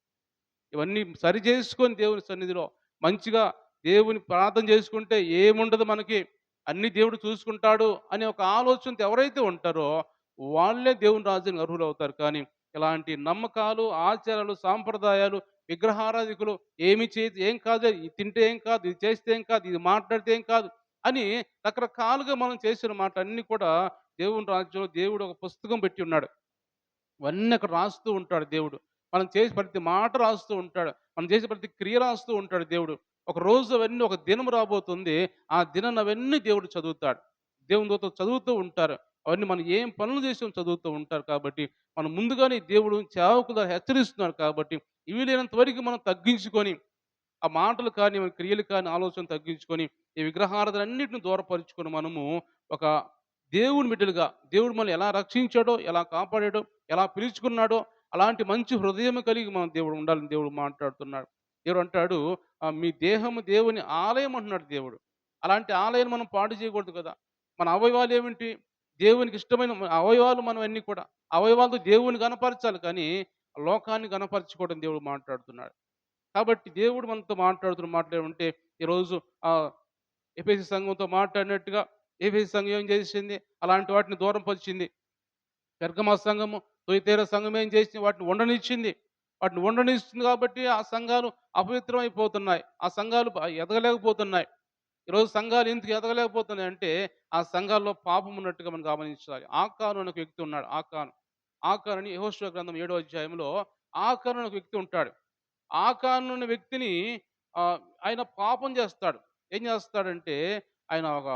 [SPEAKER 1] ఇవన్నీ సరి చేసుకొని దేవుని సన్నిధిలో మంచిగా దేవుని ప్రార్థన చేసుకుంటే ఏముండదు మనకి. అన్నీ దేవుడు చూసుకుంటాడు అనే ఒక ఆలోచనతో ఎవరైతే ఉంటారో వాళ్ళే దేవుని రాజ్యానికి అర్హులవుతారు. కానీ ఇలాంటి నమ్మకాలు, ఆచారాలు, సాంప్రదాయాలు, విగ్రహారాధికులు ఏం కాదు, ఇది తింటే ఏం కాదు, ఇది చేస్తే ఏం కాదు, ఇది మాట్లాడితే ఏం కాదు అని రకరకాలుగా మనం చేసిన మాటలన్నీ కూడా దేవుని రాజ్యంలో దేవుడు ఒక పుస్తకం పెట్టి ఉన్నాడు. ఇవన్నీ అక్కడ రాస్తూ ఉంటాడు దేవుడు. మనం చేసే ప్రతి మాట రాస్తూ ఉంటాడు. మనం చేసే ప్రతి క్రియ రాస్తూ ఉంటాడు దేవుడు. ఒక రోజు అవన్నీ, ఒక దినం రాబోతుంది. ఆ దినాన అవన్నీ దేవుడు చదువుతాడు. దేవుని దూతలు చదువుతూ ఉంటారు. అవన్నీ మనం ఏం పనులు చేసామో చదువుతూ ఉంటారు కాబట్టి, మనం ముందుగానే దేవుడు సేవకుల ద్వారా హెచ్చరిస్తున్నాడు కాబట్టి, ఇవి లేనంత వరకు మనం తగ్గించుకొని, ఆ మాటలు కానీ, క్రియలు కానీ, ఆలోచన తగ్గించుకొని, ఈ విగ్రహారాధనన్నిటిని దూరపరుచుకొని మనము ఒక దేవుని బిడ్డలుగా, దేవుడు మనల్ని ఎలా రక్షించాడో, ఎలా కాపాడాడో, ఎలా పిలుచుకున్నాడో, అలాంటి మంచి హృదయం కలిగి మనం దేవుడు ఉండాలని దేవుడు మాట్లాడుతున్నాడు. దేవుడు అంటాడు, "మీ దేహము దేవుని ఆలయం" అంటున్నాడు దేవుడు. అలాంటి ఆలయాన్ని మనం పాడు చేయకూడదు కదా! మన అవయవాలు ఏమిటి? దేవునికి ఇష్టమైన అవయవాలు మనవన్నీ కూడా. అవయవాలతో దేవుని గనపరచాలి కానీ, లోకాన్ని గనపరచకూడదని దేవుడు మాట్లాడుతున్నాడు. కాబట్టి దేవుడు మనతో మాట్లాడుతున్న మాటలు ఏమంటే, ఈరోజు ఆహ్, ఎఫెసీ సంఘంతో మాట్లాడినట్టుగా ఎఫెసీ సంఘం ఏం చేసింది? అలాంటి వాటిని దూరం పరిచింది. పెర్గమ సంఘము, తుయతైర సంఘం ఏం చేసింది? వాటిని ఉండనిచ్చింది. వాటిని ఉండనిస్తుంది కాబట్టి ఆ సంఘాలు అపవిత్రమైపోతున్నాయి. ఆ సంఘాలు ఎదగలేకపోతున్నాయి. ఈరోజు సంఘాలు ఎందుకు ఎదగలేకపోతున్నాయంటే, ఆ సంఘాల్లో పాపం ఉన్నట్టుగా మనం గమనించాలి. ఆకాను అనే ఒక వ్యక్తి ఉన్నాడు. ఆకాను. ఆకాను అని యెహోషువ గ్రంథం 7వ అధ్యాయంలో ఆకాను అనే ఒక వ్యక్తి ఉంటాడు. ఆకాను అనే వ్యక్తిని ఆహ్, ఆయన పాపం చేస్తాడు. ఏం చేస్తాడంటే, ఆయన ఒక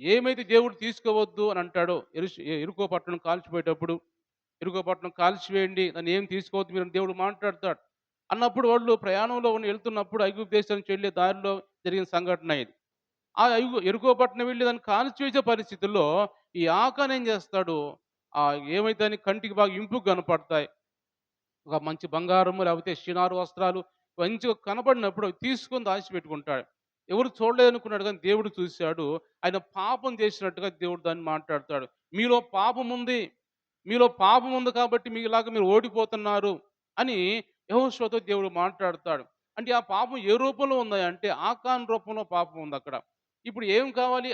[SPEAKER 1] ఏమైతే దేవుడు తీసుకోవద్దు అని అంటాడో, యెరికో పట్టణం కాల్చిపోయేటప్పుడు, "యెరికో పట్టణం కాల్చివేయండి, నన్ను ఏం తీసుకోవద్దు మీరని" దేవుడు మాట్లాడతాడు. అన్నప్పుడు వాళ్ళు ప్రయాణంలో వెళ్తున్నప్పుడు ఐగుప్తు దేశం నుంచి వెళ్ళే దారిలో జరిగిన సంఘటన ఇది. ఆ ఎరుకో పట్టణం వెళ్ళి దాన్ని కాల్చివేసే పరిస్థితుల్లో ఈ ఆకాన్ ఏం చేస్తాడు? ఏమైతే అని కంటికి బాగా ఇంపుగా కనపడతాయి. ఒక మంచి బంగారము లేకపోతే షినారు వస్త్రాలు మంచిగా కనపడినప్పుడు అవి తీసుకొని దాచిపెట్టుకుంటాడు. ఎవరు చూడలేదనుకున్నాడు కానీ దేవుడు చూసాడు. ఆయన పాపం చేసినట్టుగా దేవుడు దాన్ని మాట్లాడతాడు. మీలో పాపముంది. మీలో పాపముంది కాబట్టి మీలాగా మీరు ఓడిపోతున్నారు అని యెహోషువతో దేవుడు మాట్లాడతాడు. అంటే ఆ పాపం ఏ రూపంలో ఉంది అంటే ఆకాను రూపంలో పాపం ఉందక్కడ. ఇప్పుడు ఏం కావాలి?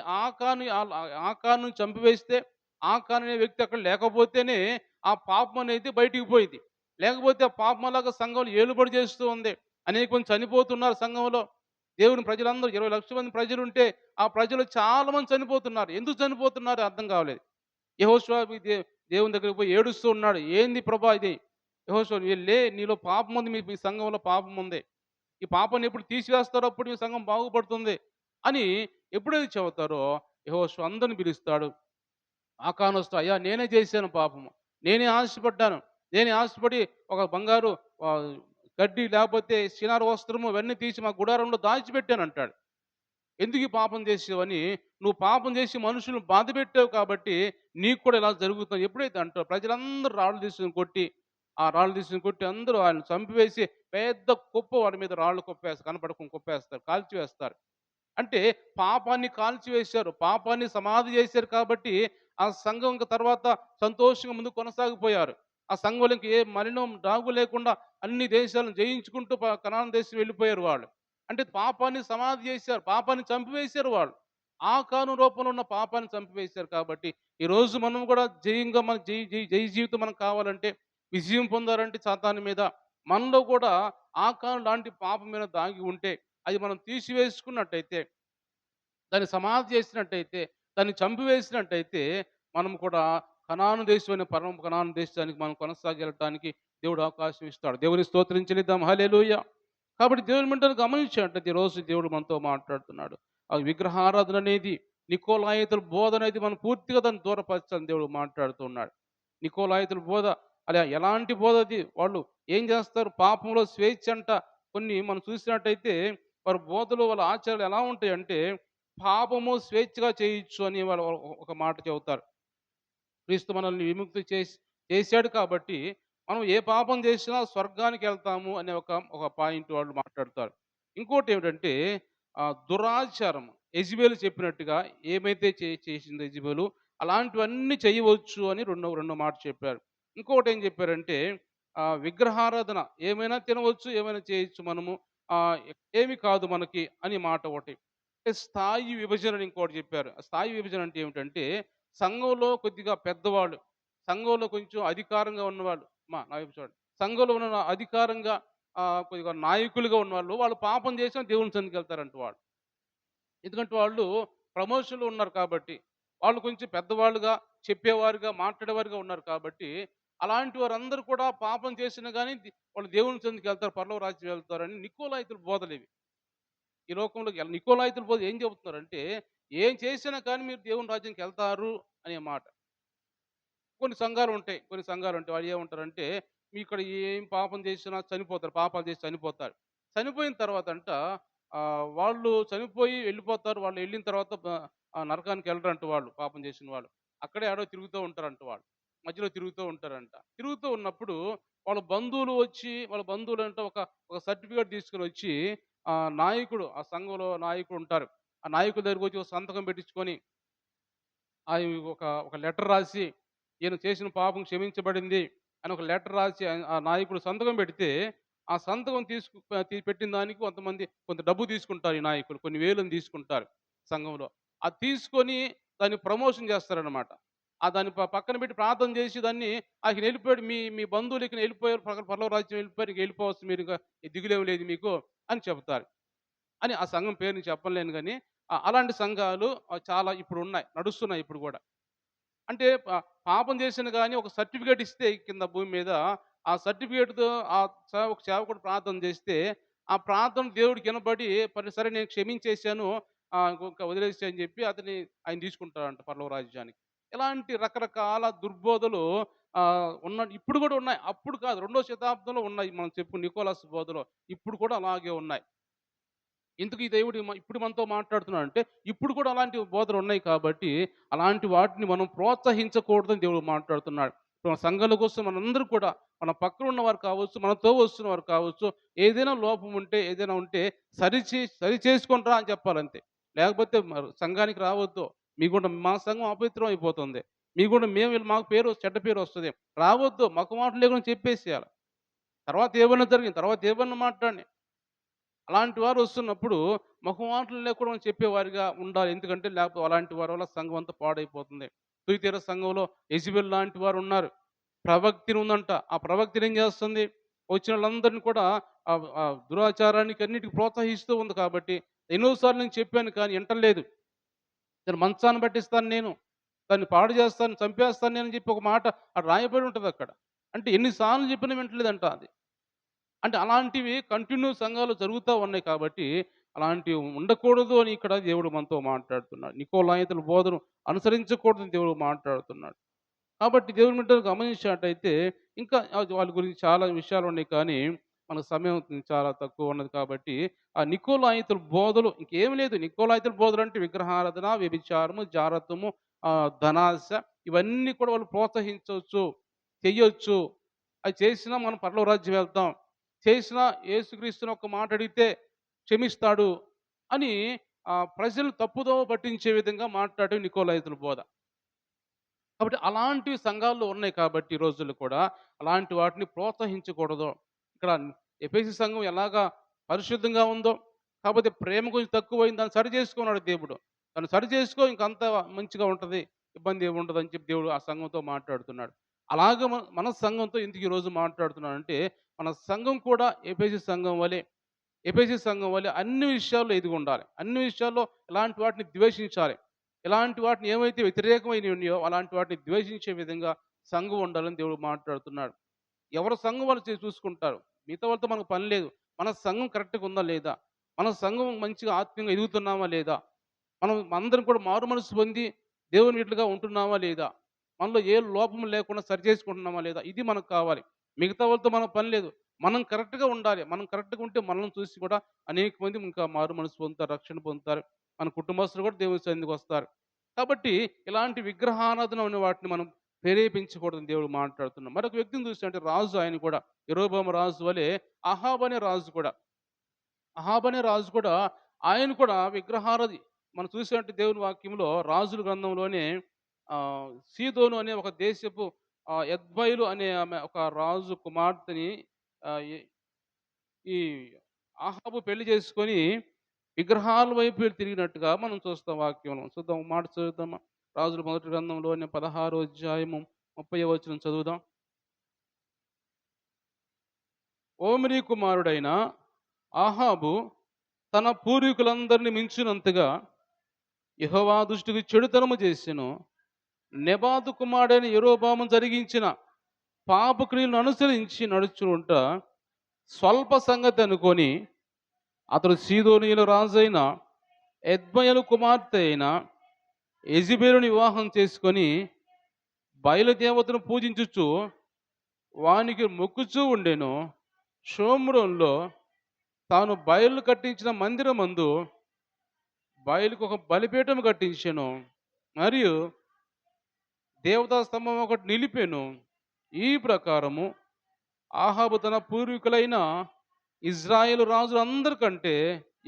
[SPEAKER 1] ఆకాను చంపివేస్తే ఆకాన్ అనే వ్యక్తి అక్కడ లేకపోతేనే ఆ పాపం అనేది బయటికి పోయింది. లేకపోతే ఆ పాపం అలాగా సంఘంలో ఏలుబడి చేస్తూ ఉంది. అనేక మంది చనిపోతున్నారు సంఘంలో. దేవుని ప్రజలందరూ 20,00,000 మంది ప్రజలుంటే, ఆ ప్రజలు చాలా మంది చనిపోతున్నారు. ఎందుకు చనిపోతున్నారో అర్థం కావలేదు. యెహోషువ దేవుని దగ్గరికి పోయి ఏడుస్తూ ఉన్నాడు. "ఏంది ప్రభా ఇది?" యెహోషువ "లే నీలో పాపం ఉంది. మీ మీ సంఘంలో పాపం ఉంది. ఈ పాపాన్ని ఎప్పుడు తీసివేస్తారో అప్పుడు మీ సంఘం బాగుపడుతుంది" అని ఎప్పుడైతే చెబుతారో యెహోషువ అందరిని పిలుస్తాడు. ఆకానొస్తూ "అయ్యా నేనే చేశాను పాపము. నేనే ఆశపడ్డాను. నేనే ఆశపడి ఒక బంగారు ఆహ్, కడ్డీ లేకపోతే సినార వస్త్రము ఇవన్నీ తీసి మా గుడారంలో దాచిపెట్టానంటాడు. ఎందుకు ఈ పాపం చేసావని, నువ్వు పాపం చేసి మనుషులను బాధపెట్టావు కాబట్టి నీకు కూడా ఇలా జరుగుతుంది. ఎప్పుడైతే అంటావో ప్రజలందరూ రాళ్ళు తీసుకొని కొట్టి, ఆ రాళ్ళు తీసుకొని కొట్టి అందరూ ఆయన్ని చంపివేసి పెద్ద కుప్ప వాడి మీద రాళ్ళు కనపడకుండా కుప్పేస్తారు. కాల్చివేస్తారు. అంటే పాపాన్ని కాల్చివేశారు. పాపాన్ని సమాధి చేశారు కాబట్టి, ఆ సంఘం ఇంక తర్వాత సంతోషంగా ముందుకు కొనసాగిపోయారు. ఆ సంఘంలో ఇంక ఏ మలినం, డాగు లేకుండా అన్ని దేశాలను జయించుకుంటూ కనాను దేశం వెళ్ళిపోయారు వాళ్ళు. అంటే పాపాన్ని సమాధి చేశారు. పాపాన్ని చంపివేశారు వాళ్ళు. ఆకాను రూపంలో ఉన్న పాపాన్ని చంపివేశారు కాబట్టి, ఈరోజు మనం కూడా జయంగా మన జయ జీవితం మనకు కావాలంటే, విజయం పొందాలంటే సాతాను మీద, మనలో కూడా ఆకాను లాంటి పాపం మీద దాగి ఉంటే, అది మనం తీసివేసుకున్నట్టయితే, దాన్ని సమాధి చేసినట్టయితే, దాన్ని చంపివేసినట్టయితే, మనం కూడా కనాను దేశమైన పరమ కనాను దేశానికి మనం కొనసాగెళ్ళటానికి దేవుడు అవకాశం ఇస్తాడు. దేవుని స్తోత్రం చెల్లిద్దాం. హల్లెలూయా! కాబట్టి దేవుని బిడ్డలు గమనించినట్టయితే ఈరోజు దేవుడు మనతో మాట్లాడుతున్నాడు. ఆ విగ్రహారాధన అనేది నికోలాయితుల బోధ అనేది మనం పూర్తిగా దాన్ని దూరపరచాలని దేవుడు మాట్లాడుతూ ఉన్నాడు. నికోలాయితుల బోధ అలా ఎలాంటి బోధ అది? వాళ్ళు ఏం చేస్తారు? పాపంలో స్వేచ్ఛ అంట. కొన్ని మనం చూసినట్టయితే వారి బోధలు, వాళ్ళ ఆచారాలు ఎలా ఉంటాయంటే, పాపము స్వేచ్ఛగా చేయొచ్చు అని వాళ్ళు ఒక మాట చెబుతారు. క్రీస్తు మనల్ని విముక్తి చేశాడు కాబట్టి, మనం ఏ పాపం చేసినా స్వర్గానికెళ్తాము అనే ఒక పాయింట్ వాళ్ళు మాట్లాడతారు. ఇంకోటేమిటంటే దురాచారం. యెజెబెలు చెప్పినట్టుగా ఏమైతే చేసిందో యెజెబెలు అలాంటివన్నీ చేయవచ్చు అని రెండో మాట చెప్పారు. ఇంకొకటేం చెప్పారంటే విగ్రహారాధన ఏమైనా తినవచ్చు, ఏమైనా చేయొచ్చు మనము. ఏమి కాదు మనకి అని మాట ఒకటి. అంటే స్థాయి విభజన అని ఇంకోటి చెప్పారు. ఆ స్థాయి విభజన అంటే ఏమిటంటే సంఘంలో కొద్దిగా పెద్దవాళ్ళు, సంఘంలో కొంచెం అధికారంగా ఉన్నవాళ్ళు నా వైపు చూడండి. సంఘంలో ఉన్న అధికారంగా కొద్దిగా నాయకులుగా ఉన్నవాళ్ళు, వాళ్ళు పాపం చేసినా దేవుని సన్నిధికెళ్తారంట వాళ్ళు. ఎందుకంటే వాళ్ళు ప్రమోషన్‌లో ఉన్నారు కాబట్టి. వాళ్ళు కొంచెం పెద్దవాళ్ళుగా, చెప్పేవారుగా, మాట్లాడేవారుగా ఉన్నారు కాబట్టి, అలాంటి వారందరూ కూడా పాపం చేసినా గాని వాళ్ళు దేవుని సన్నిధికెళ్తారు, పరలోక రాజ్యం వెళ్తారని నికోలాయితుల బోధలివి. ఈ లోకంలోకి నికోలాయితుల బోధ ఏం చెబుతున్నారంటే, ఏం చేసినా కానీ మీరు దేవుని రాజ్యానికెళ్తారు అనే మాట. కొన్ని సంఘాలుంటాయి. కొన్ని సంఘాలుంటాయి. వాళ్ళు ఏమంటారంటే, మీ ఇక్కడ ఏం పాపం చేసినా చనిపోతారు. పాపాలు చేసి చనిపోతారు. చనిపోయిన తర్వాతంట వాళ్ళు చనిపోయి వెళ్ళిపోతారు. వాళ్ళు వెళ్ళిన తర్వాత నరకానికి ఎళ్ళరంట వాళ్ళు పాపం చేసిన వాళ్ళు. అక్కడే ఏడో తిరుగుతూ ఉంటారంట వాళ్ళు. మధ్యలో తిరుగుతూ ఉంటారంట. తిరుగుతూ ఉన్నప్పుడు వాళ్ళ బంధువులు వచ్చి వాళ్ళ బంధువులంట ఒక సర్టిఫికేట్ తీసుకొనొచ్చి నాయకుడు ఆ సంఘంలో నాయకుడు ఉంటారు. ఆ నాయకుడి దగ్గరికొచ్చి ఒక సంతకం పెట్టించుకొని ఆయి ఒక లెటర్ రాసి, ఈయన చేసిన పాపం క్షమించబడింది అని ఒక లెటర్ రాసి ఆ నాయకుడు సంతకం పెడితే, ఆ సంతకం పెట్టిన దానికి కొంత డబ్బు తీసుకుంటారు ఈ నాయకులు. కొన్ని వేలని తీసుకుంటారు సంఘంలో. అది తీసుకొని దాన్ని ప్రమోషన్ చేస్తారనమాట. దాన్ని పక్కన పెట్టి ప్రార్థన చేసి దాన్ని "ఆయనెళ్ళిపోయాడు మీ మీ బంధువులు ఇకన ఎళ్ళిపోయారు. పరలోక రాజ్యం వెళ్ళిపోయారు. ఇక ఎళ్ళిపోవచ్చు మీరింక దిగులేమి లేదు మీకు" అని చెప్తారు. అని ఆ సంఘం పేరు నేను చెప్పలేను గానీ, అలాంటి సంఘాలు చాలా ఇప్పుడున్నాయి. నడుస్తున్నాయి ఇప్పుడు గూడా. అంటే పాపం చేసిన గాని ఒక సర్టిఫికేట్ ఇస్తే కింద భూమి మీద, ఆ సర్టిఫికేట్‌తో ఆ సేవకుడు ప్రార్థన చేస్తే, ఆ ప్రార్థన దేవుడికి వినబడి, సరే నేను క్షమించేసాను. ఇంక వదిలేసేయి అని చెప్పి ఆయన తీసుకుంటాడంట పరలోక రాజ్యానికి. ఇలాంటి రకరకాల దుర్బోధలు ఇప్పుడు గూడా ఉన్నాయి. అప్పుడు కాదు రెండో శతాబ్దంలో ఉన్నాయి. మనం చెప్పు నికోలస్ బోధలో. ఇప్పుడు కూడా అలాగే ఉన్నాయి. ఎందుకు ఈ దేవుడు ఇప్పుడు మనతో మాట్లాడుతున్నాడంటే, ఇప్పుడు కూడా అలాంటి బోధనలు ఉన్నాయి కాబట్టి, అలాంటి వాటిని మనం ప్రోత్సహించకూడదని దేవుడు మాట్లాడుతున్నాడు. ఇప్పుడు మన సంఘాల కోసం మనందరూ కూడా, మన పక్కన ఉన్నవారు కావచ్చు, మనతో వస్తున్నవారు కావచ్చు, ఏదైనా లోపం ఉంటే, ఏదైనా ఉంటే సరి చేసుకొనిరా అని చెప్పాలంతే. లేకపోతే సంఘానికి రావద్దు. మీగుండా మా సంఘం అపవిత్రం అయిపోతుంది. మీగుండా మాకు చెడ్డ పేరు వస్తది. రావద్దు. మొఖమాటం లేకుండా చెప్పేసేయాల. తర్వాత ఏమన్నా జరిగింది. తర్వాత ఏమన్నా మాట్లాడని. అలాంటి వారు వస్తున్నప్పుడు మొహమాటలు లేకుండా చెప్పేవారిగా ఉండాలి. ఎందుకంటే లేకపోతే అలాంటి వారి వల్ల సంఘం అంతా పాడైపోతుంది. తుయితీర సంఘంలో యెజబెల్ లాంటి వారు ఉన్నారు. ప్రవక్తిని ఉందంట. ఆ ప్రవక్తిని ఏం చేస్తుంది? వచ్చిన వాళ్ళందరిని కూడా దురాచారానికి అన్నిటికి ప్రోత్సహిస్తూ ఉంది కాబట్టి, ఎన్నో సార్లు నేను చెప్పాను కానీ ఇంటలేదు. దాన్ని మంచాన పట్టిస్తాను నేను. దాన్ని పాడు చేస్తాను, చంపేస్తాను నేను అని చెప్పి ఒక మాట అక్కడ రాయబడి ఉంటదక్కడ. అంటే ఎన్ని సార్లు చెప్పినా వింటలేదంట అది. అంటే అలాంటివి కంటిన్యూ సంఘాలు జరుగుతా ఉన్నాయి కాబట్టి, అలాంటివి ఉండకూడదు అని ఇక్కడ దేవుడు మనతో మాట్లాడుతున్నాడు. నికోలాయితుల బోధను అనుసరించకూడదని దేవుడు మాట్లాడుతున్నాడు. కాబట్టి దేవుని బిడ్డలు గమనించినట్టయితే ఇంకా వాళ్ళ గురించి చాలా విషయాలున్నాయి కానీ, మనకు సమయం చాలా తక్కువ ఉన్నది కాబట్టి, ఆ నికోలాయితుల బోధలు ఇంకేమి లేదు. నికోలాయితుల బోధలంటే విగ్రహారాధన, వ్యభిచారము, జారత్వము, ధనాశ ఇవన్నీ కూడా వాళ్ళు ప్రోత్సహించొచ్చు, చెయ్యొచ్చు. అది చేసినా మనం పరలోక రాజ్యం వెళ్తాం. చేసినా యేసుక్రీస్తుని ఒక్క మాట అడిగితే క్షమిస్తాడు అని ప్రజలు తప్పుదోవ పట్టించే విధంగా మాట్లాడేవి నికోలాయితుల బోధ. కాబట్టి అలాంటి సంఘాల్లో ఉన్నాయి కాబట్టి ఈ రోజుల్లో కూడా అలాంటి వాటిని ప్రోత్సహించకూడదు. ఇక్కడ ఎఫెసీ సంఘం ఎలాగా పరిశుద్ధంగా ఉందో, కాకపోతే ప్రేమ కొంచెం తక్కువైంది దాన్ని సరి చేసుకున్నాడు దేవుడు. దాన్ని సరి చేసుకో ఇంకంతా మంచిగా ఉంటది. ఇబ్బంది ఏమి ఉండదని చెప్పి దేవుడు ఆ సంఘంతో మాట్లాడుతున్నాడు. అలాగ మన సంఘంతో ఎందుకు ఈరోజు మాట్లాడుతున్నానంటే, మన సంఘం కూడా ఎఫెసీ సంఘం వలె అన్ని విషయాల్లో ఎదిగుండాలి. అన్ని విషయాల్లో ఇలాంటి వాటిని ద్వేషించాలి. ఇలాంటి వాటిని ఏవైతే వ్యతిరేకమైనవి ఉన్నాయో అలాంటి వాటిని ద్వేషించే విధంగా సంఘం ఉండాలని దేవుడు మాట్లాడుతున్నాడు. ఎవరి సంఘం వాళ్ళు చూసుకుంటారు. మిగతా వాళ్ళతో మనకు పని లేదు. మన సంఘం కరెక్ట్‌గా ఉందా లేదా? మన సంఘం మంచిగా ఆత్మీయంగా ఎదుగుతున్నామా లేదా? మనం అందరం కూడా మారు మనసు పొంది దేవుని బిడ్డలుగా ఉంటున్నామా లేదా? మనలో ఏ లోపం లేకుండా సరిచేసుకుంటున్నామా లేదా? ఇది మనకు కావాలి. మిగతా వాళ్ళతో మనకు పని లేదు. మనం కరెక్ట్‌గా ఉండాలి. మనం కరెక్ట్‌గా ఉంటే మనల్ని చూసి కూడా అనేక మంది ఇంకా మారు మనసు పొందుతారు, రక్షణ పొందుతారు. మన కుటుంబస్తులు కూడా దేవుని సన్నిధికొస్తారు. కాబట్టి ఇలాంటి విగ్రహారాధన అనే వాటిని మనం ప్రేరేపించకూడదని దేవుడు మాట్లాడుతున్నాడు. మరొక వ్యక్తిని చూసినట్టే రాజు ఆయన కూడా యరొబెయాము రాజు వలె అహాబ్ అనే రాజు కూడా ఆయన కూడా విగ్రహారాధి మనం చూసినట్టు దేవుని వాక్యంలో రాజుల గ్రంథంలోనే సీదోను అనే ఒక దేశపు ఎద్బయలు అనే ఆమె ఒక రాజు కుమార్తెని ఆహ్, ఈ ఈ అహాబు పెళ్లి చేసుకొని విగ్రహాల వైపు తిరిగినట్టుగా మనం చూస్తాం వాక్యంలో. చూద్దాం ఒక మాట చదువుదామా? రాజుల మొదటి గ్రంథంలోని 16వ అధ్యాయము 30వ వచనం చదువుదాం. ఓమ్రీ కుమారుడైన అహాబు తన పూర్వీకులందరిని మించినంతగా యెహోవా దృష్టికి చెడుతనము చేసెను. నెబాతు కుమారుడైన యరొబెయాము జరిగించిన పాపక్రియలను అనుసరించి నడుచుకుంటా స్వల్ప సంగతి అనుకొని అతడు సీదోనీయుల రాజైన ఎద్బయలు కుమార్తె అయిన యెజెబెలుని వివాహం చేసుకొని బయలుదేవతను పూజించుచు వానికి మొక్కుచూ ఉండెను. షోమ్రోన్‌లో తాను బయలు కట్టించిన మందిరమందు బయలుకు ఒక బలిపీఠం కట్టించెను. మరియు దేవతా స్తంభం ఒకటి నిలిపెను. ఈ ప్రకారము ఆహాబు తన పూర్వీకులైన ఇజ్రాయేలు రాజులందరికంటే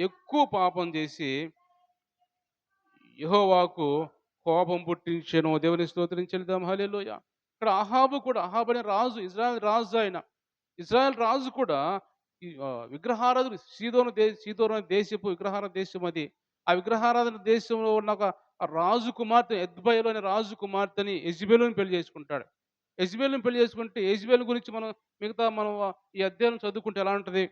[SPEAKER 1] ఎక్కువ పాపం చేసి యెహోవాకు కోపం పుట్టించెను. దేవుని స్తోత్రం చెల్లిద్దాం. హల్లెలూయా. ఇక్కడ అహాబు అనే రాజు ఇజ్రాయెల్ రాజు ఆయన. ఇజ్రాయెల్ రాజు కూడా ఈ విగ్రహారాధన సీదోను అనే దేశపు విగ్రహారాధన దేశం అది. ఆ విగ్రహారాధన దేశంలో ఉన్న ఒక రాజు కుమార్తె ఎద్బయలు అనే రాజు కుమార్తెని యెజెబెలుని పెళ్లి చేసుకుంటాడు. యెజెబెలుని పెళ్లి చేసుకుంటే యెజెబెలు గురించి మనం ఈ అధ్యాయం చదువుకుంటే ఎలా ఉంటది?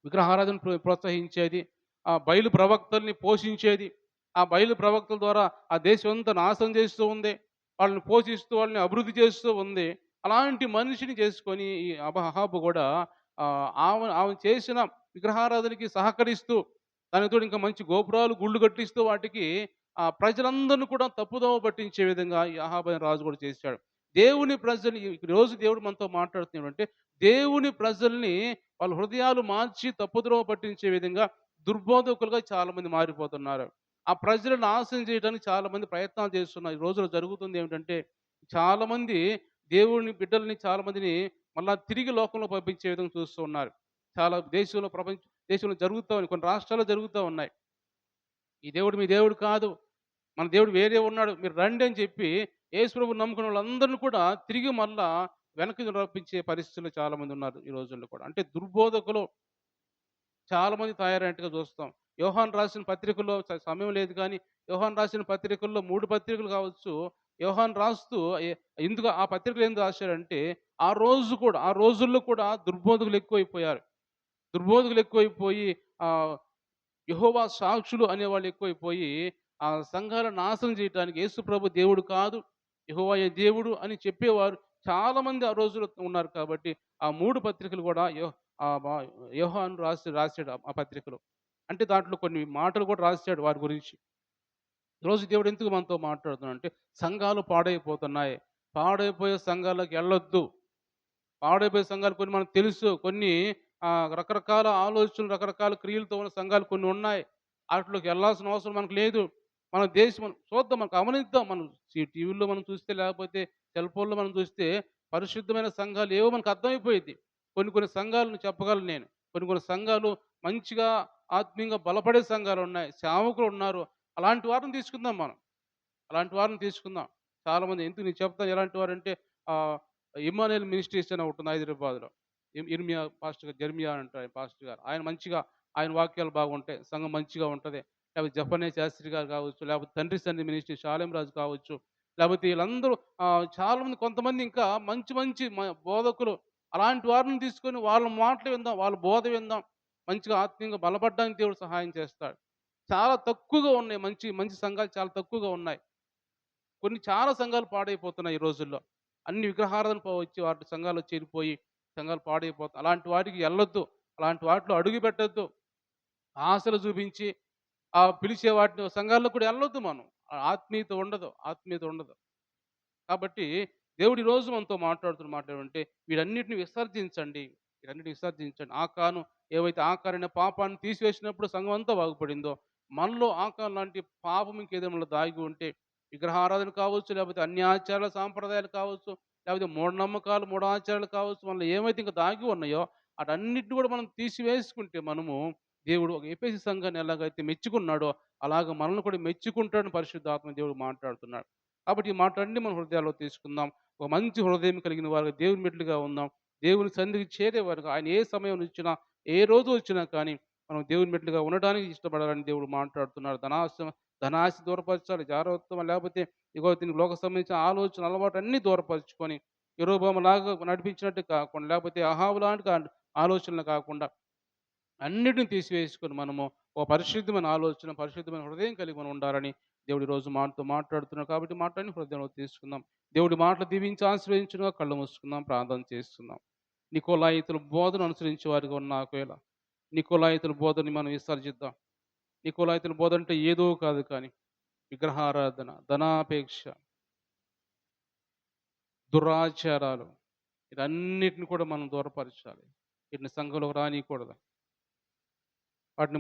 [SPEAKER 1] విగ్రహారాధన ప్రోత్సహించేది. ఆ బయలు ప్రవక్తల్ని పోషించేది. ఆ బయలు ప్రవక్తల ద్వారా ఆ దేశం అంతా నాశనం చేస్తూ ఉంది. వాళ్ళని పోషిస్తూ, వాళ్ళని అభివృద్ధి చేస్తూ ఉంది. అలాంటి మనిషిని చేసుకొని ఈ అహాబు కూడా ఆమె చేసిన విగ్రహారాధనకి సహకరిస్తూ, దానికి తోడు ఇంకా మంచి గోపురాలు, గుళ్ళు కట్టిస్తూ వాటికి ప్రజలందరిని కూడా తప్పుదోవ పట్టించే విధంగా ఈ అహాబు అనే రాజు కూడా చేశాడు. దేవుని ప్రజల్ని ఈరోజు దేవుడు మనతో మాట్లాడుతున్నాడు అంటే, దేవుని ప్రజల్ని వాళ్ళ హృదయాలు మార్చి తప్పుద్రోవ పట్టించే విధంగా దుర్బోధకులుగా చాలామంది మారిపోతున్నారు. ఆ ప్రజలను నాశనం చేయడానికి చాలామంది ప్రయత్నాలు చేస్తున్నారు. ఈ రోజుల్లో జరుగుతుంది ఏమిటంటే, చాలామంది దేవుని బిడ్డల్ని చాలామందిని మళ్ళా తిరిగి లోకంలో పంపించే విధంగా చూస్తూ ఉన్నారు. చాలా దేశంలో దేశంలో జరుగుతా ఉన్నాయి. కొన్ని రాష్ట్రాల్లో జరుగుతా ఉన్నాయి. ఈ దేవుడు మీ దేవుడు కాదు. మన దేవుడు వేరే ఉన్నాడు. మీరు రండి అని చెప్పి యేసు ప్రభువుని నమ్ముకున్న వాళ్ళందరిని కూడా తిరిగి మళ్ళా వెనక్కి రప్పించే పరిస్థితుల్లో చాలామంది ఉన్నారు ఈ రోజుల్లో కూడా. అంటే దుర్బోధకులు చాలామంది తయారైనట్టుగా చూస్తాం. యోహాను రాసిన పత్రికల్లో సమయం లేదు కానీ, యోహాను రాసిన పత్రికల్లో 3 పత్రికలు కావచ్చు. యోహాను రాస్తూ ఎందుకు ఆ పత్రికలు ఎందుకు రాశాడంటే, ఆ రోజుల్లో కూడా దుర్బోధకులు ఎక్కువైపోయారు. దుర్బోధకులు ఎక్కువైపోయి ఆహ్, యెహోవా సాక్షులు అనేవాళ్ళు ఎక్కువైపోయి, ఆ సంఘాలను నాశనం చేయటానికి యేసు ప్రభు దేవుడు కాదు, యెహోవాయే దేవుడు అని చెప్పేవారు చాలామంది ఆ రోజుల్లో ఉన్నారు కాబట్టి, ఆ 3 పత్రికలు కూడా ఆహ్, బ యోహాను రాసాడు ఆ పత్రికలో. అంటే దాంట్లో కొన్ని మాటలు కూడా రాసాడు వారి గురించి. ఈరోజు దేవుడు ఎందుకు మనతో మాట్లాడుతున్నాడంటే, సంఘాలు పాడైపోతున్నాయి. పాడైపోయే సంఘాల్లోకి ఎళ్ళొద్దు. పాడైపోయే సంఘాలు కొన్ని మనకు తెలుసు. కొన్ని రకరకాల ఆలోచనలు, రకరకాల క్రియలతో ఉన్న సంఘాలు కొన్ని ఉన్నాయి. ఆటిలోకి ఎళ్ళాల్సిన అవసరం మనకు లేదు. మన దేశం మనం చూద్దాం, మనం గమనిద్దాం. మనం టీవీల్లో మనం చూస్తే, లేకపోతే సెల్ ఫోన్‌లో మనం చూస్తే పరిశుద్ధమైన సంఘాలు ఏవో మనకు అర్థమైపోయిద్ది. కొన్ని కొన్ని సంఘాలను చెప్పగలను నేను. కొన్ని కొన్ని సంఘాలు మంచిగా ఆత్మీయంగా బలపడే సంఘాలున్నాయి. సేవకులున్నారు. అలాంటి వారిని తీసుకుందాం మనం. అలాంటి వారిని తీసుకుందాం. చాలామంది ఎందుకు నేను చెప్తాను ఎలాంటి వారంటే ఆహ్, ఇమ్మానుయేల్ మినిస్ట్రీస్ అని ఒకటుంది హైదరాబాద్‌లో. ఇర్మియా పాస్టర్ గారు, జెర్మియా అంటారు ఆయన పాస్టర్ గారు. ఆయన మంచిగా ఆయన వాక్యాలు బాగుంటాయి. సంఘం మంచిగా ఉంటది. లేకపోతే జఫన్య శాస్త్రి గారు కావచ్చు, లేకపోతే తండ్రి సన్నిధి మినిస్ట్రీ షాలేం రాజు కావచ్చు. లేకపోతే వీళ్ళందరూ చాలామంది కొంతమంది ఇంకా మంచి మంచి బోధకులు అలాంటి వారిని తీసుకొని వాళ్ళ మాటలు విందాం. వాళ్ళ బోధ విందాం. మంచిగా ఆత్మీయంగా బలపడడానికి దేవుడు సహాయం చేస్తాడు. చాలా తక్కువగా ఉన్నాయి. మంచి మంచి సంఘాలు చాలా తక్కువగా ఉన్నాయి. కొన్ని చాలా సంఘాలు పాడైపోతున్నాయి ఈ రోజుల్లో. అన్ని విగ్రహారాధన వచ్చి వాటి సంఘాల్లో చేరిపోయి సంఘాలు పాడైపోతున్నాయి. అలాంటి వాటికి ఎళ్ళొద్దు. అలాంటి వాటిలో అడుగు పెట్టొద్దు. ఆశలు చూపించి పిలిచే వాటిని సంఘాల్లో కూడా ఎళ్ళొద్దు మనం. ఆత్మీయత ఉండదు. ఆత్మీయత ఉండదు. కాబట్టి దేవుడు ఈరోజు మనతో మాట్లాడుతున్న మాట ఏమంటే, వీటన్నిటిని విసర్జించండి. వీటన్నిటిని విసర్జించండి. ఆకాను ఏవైతే ఆకారం అనే పాపాన్ని తీసివేసినప్పుడు సంఘం అంతా బాగుపడిందో, మనలో ఆకారం లాంటి పాపం ఇంకేదైనా దాగి ఉంటే, విగ్రహారాధన కావచ్చు, లేకపోతే అన్ని ఆచారాల సాంప్రదాయాలు కావచ్చు, లేకపోతే మూఢనమ్మకాలు, మూఢాచారాలు కావచ్చు, మనలో ఏమైతే ఇంకా దాగి ఉన్నాయో, ఆటన్నిటిని కూడా మనం తీసివేసుకుంటే మనము దేవుడు ఒక ఎఫెసు సంఘాన్ని ఎలాగైతే మెచ్చుకున్నాడో, అలాగ మనల్ని కూడా మెచ్చుకుంటాడని పరిశుద్ధాత్మ దేవుడు మాట్లాడుతున్నాడు. కాబట్టి ఈ మాటలన్నీ మన హృదయాల్లో తీసుకుందాం. ఒక మంచి హృదయం కలిగిన వారుగా దేవుని బిడ్డలుగా ఉందాం. దేవుని సన్నిధికి చేరేవారుగా ఆయన ఏ సమయం వచ్చినా, ఏ రోజు వచ్చినా కానీ మనం దేవుని బిడ్డలుగా ఉండడానికి ఇష్టపడాలని దేవుడు మాట్లాడుతున్నాడు. ధనాశ దూరపరచాలి. జాగ్రత్త లేకపోతే ఇగో దీనికి లోక సంబంధించిన ఆలోచన, అలవాటు అన్నీ దూరపరుచుకొని యెరొబెయాములాగా నడిపించినట్టు కాకుండా, లేకపోతే అహాబు లాంటి ఆలోచనలు కాకుండా అన్నిటిని తీసివేసుకొని మనము ఒక పరిశుద్ధమైన ఆలోచన, పరిశుద్ధమైన హృదయం కలిగి మనం ఉండాలని దేవుడు ఈరోజు మనతో మాట్లాడుతున్నాడు. కాబట్టి మాటలన్నీ హృదయంలో తీసుకుందాం. దేవుడి మాటలు దీవించి ఆశీర్వదించునుగా. కళ్ళు మూసుకుందాం, ప్రార్థన చేస్తున్నాం. నికోలాయితుల బోధను అనుసరించే వారిగా ఉన్న ఒకవేళ నికోలాయితుల బోధని మనం విసర్జిద్దాం. నికోలాయితుల బోధ అంటే ఏదో కాదు కానీ విగ్రహారాధన, ధనాపేక్ష, దురాచారాలు వీటన్నిటిని కూడా మనం దూరపరచాలి. వీటిని సంఘంలోకి రానీయకూడదు. వాటిని